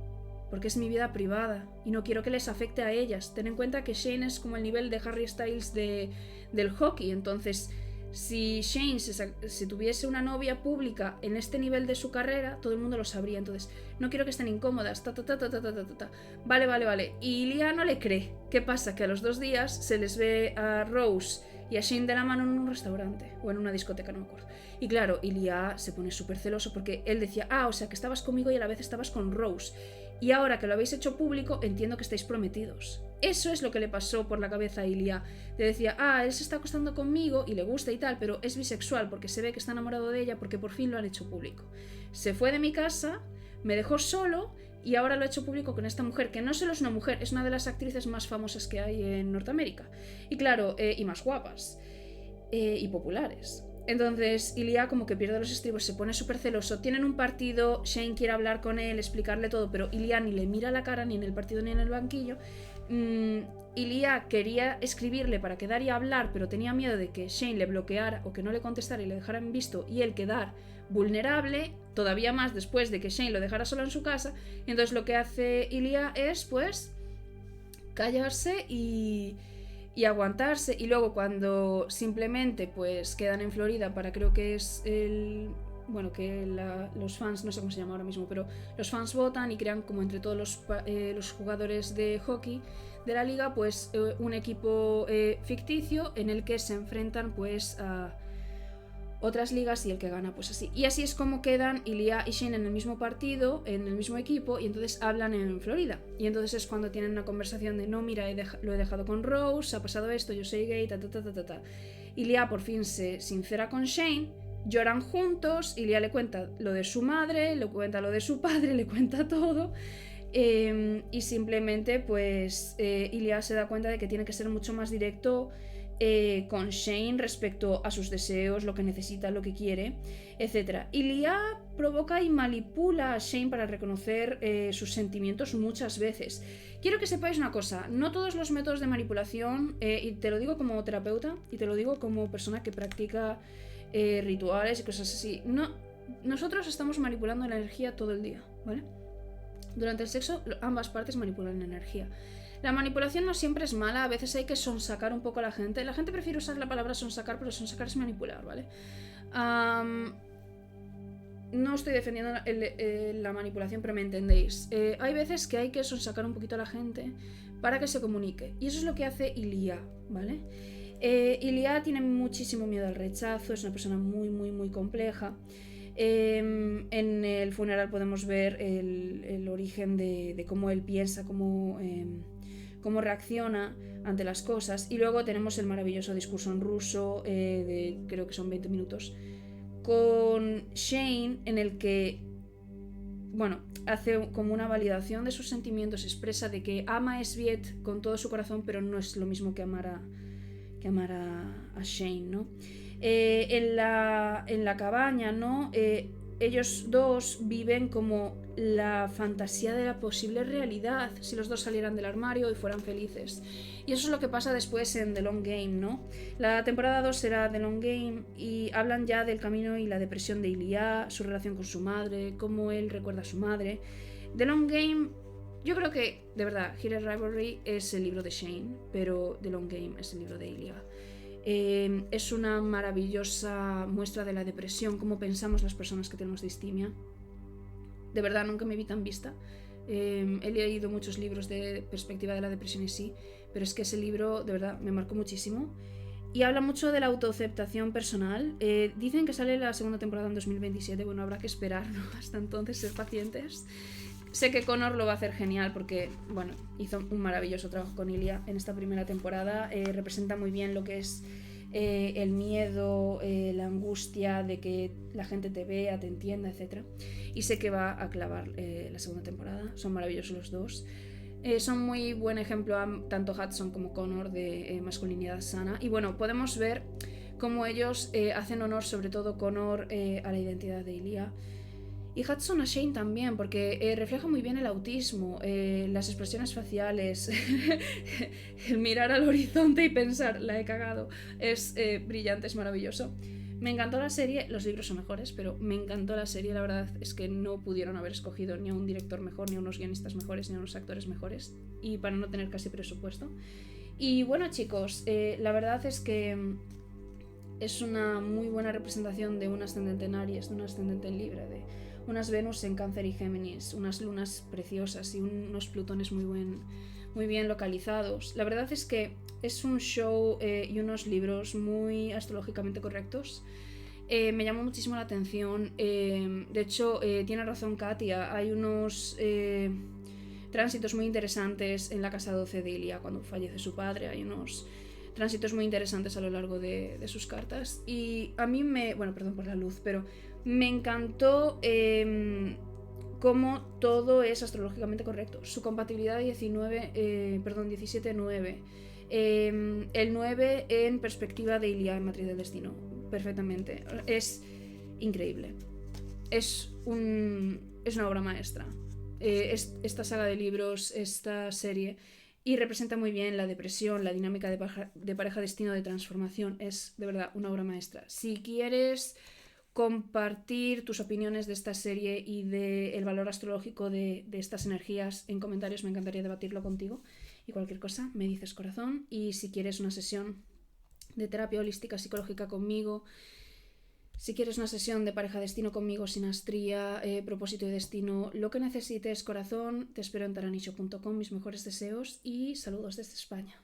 Speaker 1: porque es mi vida privada y no quiero que les afecte a ellas. Ten en cuenta que Shane es como el nivel de Harry Styles del hockey, entonces si Shane se tuviese una novia pública en este nivel de su carrera, todo el mundo lo sabría, entonces no quiero que estén incómodas, Vale. Y Ilia no le cree. ¿Qué pasa? Que a los 2 días se les ve a Rose y a Shane de la mano en un restaurante o en una discoteca, no me acuerdo. Y claro, Ilia se pone súper celoso porque él decía, o sea que estabas conmigo y a la vez estabas con Rose. Y ahora que lo habéis hecho público, entiendo que estáis prometidos. Eso es lo que le pasó por la cabeza a Ilia. Le decía, él se está acostando conmigo y le gusta y tal, pero es bisexual porque se ve que está enamorado de ella porque por fin lo han hecho público. Se fue de mi casa, me dejó solo y ahora lo ha hecho público con esta mujer, que no solo es una mujer, es una de las actrices más famosas que hay en Norteamérica. Y claro, y más guapas. Y populares. Entonces Ilia como que pierde los estribos, se pone súper celoso, tienen un partido, Shane quiere hablar con él, explicarle todo, pero Ilia ni le mira la cara ni en el partido ni en el banquillo. Ilia quería escribirle para quedar y hablar, pero tenía miedo de que Shane le bloqueara o que no le contestara y le dejara en visto y él quedar vulnerable, todavía más después de que Shane lo dejara solo en su casa. Y entonces lo que hace Ilia es pues callarse y aguantarse, y luego cuando simplemente pues quedan en Florida para, creo que es los fans, no sé cómo se llama ahora mismo, pero los fans votan y crean como entre todos los jugadores de hockey de la liga pues un equipo ficticio en el que se enfrentan pues a otras ligas y el que gana pues así. Y así es como quedan Ilia y Shane en el mismo partido, en el mismo equipo, y entonces hablan en Florida. Y entonces es cuando tienen una conversación de no, mira, lo he dejado con Rose, ha pasado esto, yo soy gay, Ilia por fin se sincera con Shane, lloran juntos, Ilia le cuenta lo de su madre, le cuenta lo de su padre, le cuenta todo. Y simplemente pues Ilia se da cuenta de que tiene que ser mucho más directo con Shane respecto a sus deseos, lo que necesita, lo que quiere, etc. Ilia provoca y manipula a Shane para reconocer sus sentimientos muchas veces. Quiero que sepáis una cosa, no todos los métodos de manipulación, y te lo digo como terapeuta y te lo digo como persona que practica rituales y cosas así, no, nosotros estamos manipulando la energía todo el día, ¿vale? Durante el sexo ambas partes manipulan la energía. La manipulación no siempre es mala, a veces hay que sonsacar un poco a la gente. La gente prefiere usar la palabra sonsacar, pero sonsacar es manipular, ¿vale? No estoy defendiendo la manipulación, pero me entendéis. Hay veces que hay que sonsacar un poquito a la gente para que se comunique. Y eso es lo que hace Ilia, ¿vale? Ilia tiene muchísimo miedo al rechazo, es una persona muy, muy, muy compleja. En el funeral podemos ver el origen de cómo él piensa, cómo reacciona ante las cosas, y luego tenemos el maravilloso discurso en ruso de creo que son 20 minutos con Shane, en el que hace como una validación de sus sentimientos, expresa de que ama a Sviet con todo su corazón, pero no es lo mismo que amar a Shane, ¿no? En la cabaña, ¿no? Ellos dos viven como la fantasía de la posible realidad si los dos salieran del armario y fueran felices. Y eso es lo que pasa después en The Long Game, ¿no? La temporada 2 será The Long Game y hablan ya del camino y la depresión de Ilia, su relación con su madre, cómo él recuerda a su madre. The Long Game, yo creo que, de verdad, Hero Rivalry es el libro de Shane, pero The Long Game es el libro de Ilia. Es una maravillosa muestra de la depresión, cómo pensamos las personas que tenemos distimia. De verdad, nunca me vi tan vista. He leído muchos libros de perspectiva de la depresión y sí, pero es que ese libro de verdad me marcó muchísimo. Y habla mucho de la autoaceptación personal. Dicen que sale la segunda temporada en 2027. Bueno, habrá que esperar, ¿no? Hasta entonces, ser pacientes. Sé que Connor lo va a hacer genial porque, hizo un maravilloso trabajo con Ilia en esta primera temporada. Representa muy bien lo que es el miedo, la angustia de que la gente te vea, te entienda, etc. Y sé que va a clavar la segunda temporada. Son maravillosos los dos. Son muy buen ejemplo tanto Hudson como Connor de masculinidad sana. Y podemos ver cómo ellos hacen honor, sobre todo Connor, a la identidad de Ilia. Y Hudson a Shane también, porque refleja muy bien el autismo, las expresiones faciales, el mirar al horizonte y pensar, la he cagado, es brillante, es maravilloso. Me encantó la serie, los libros son mejores, pero me encantó la serie, la verdad es que no pudieron haber escogido ni a un director mejor, ni a unos guionistas mejores, ni a unos actores mejores, y para no tener casi presupuesto. Y bueno, chicos, la verdad es que es una muy buena representación de un ascendente en Aries, de un ascendente en Libra, de unas Venus en Cáncer y Géminis, unas lunas preciosas y unos Plutones muy bien localizados. La verdad es que es un show y unos libros muy astrológicamente correctos. Me llamó muchísimo la atención. De hecho, tiene razón Katia, hay unos tránsitos muy interesantes en la casa 12 de Ilia cuando fallece su padre. Hay unos tránsitos muy interesantes a lo largo de sus cartas. Y a mí bueno, perdón por la luz, pero me encantó cómo todo es astrológicamente correcto. Su compatibilidad 17-9. El 9 en perspectiva de Ilia en Matriz del Destino. Perfectamente. Es increíble. Es una obra maestra. Esta saga de libros, esta serie, y representa muy bien la depresión, la dinámica de pareja destino de transformación. Es de verdad una obra maestra. Si quieres compartir tus opiniones de esta serie y del valor astrológico de estas energías en comentarios, me encantaría debatirlo contigo. Y cualquier cosa me dices, corazón. Y si quieres una sesión de terapia holística psicológica conmigo, si quieres una sesión de pareja destino conmigo, sinastría, propósito y destino, lo que necesites, corazón, te espero en taranisho.com. Mis mejores deseos y saludos desde España.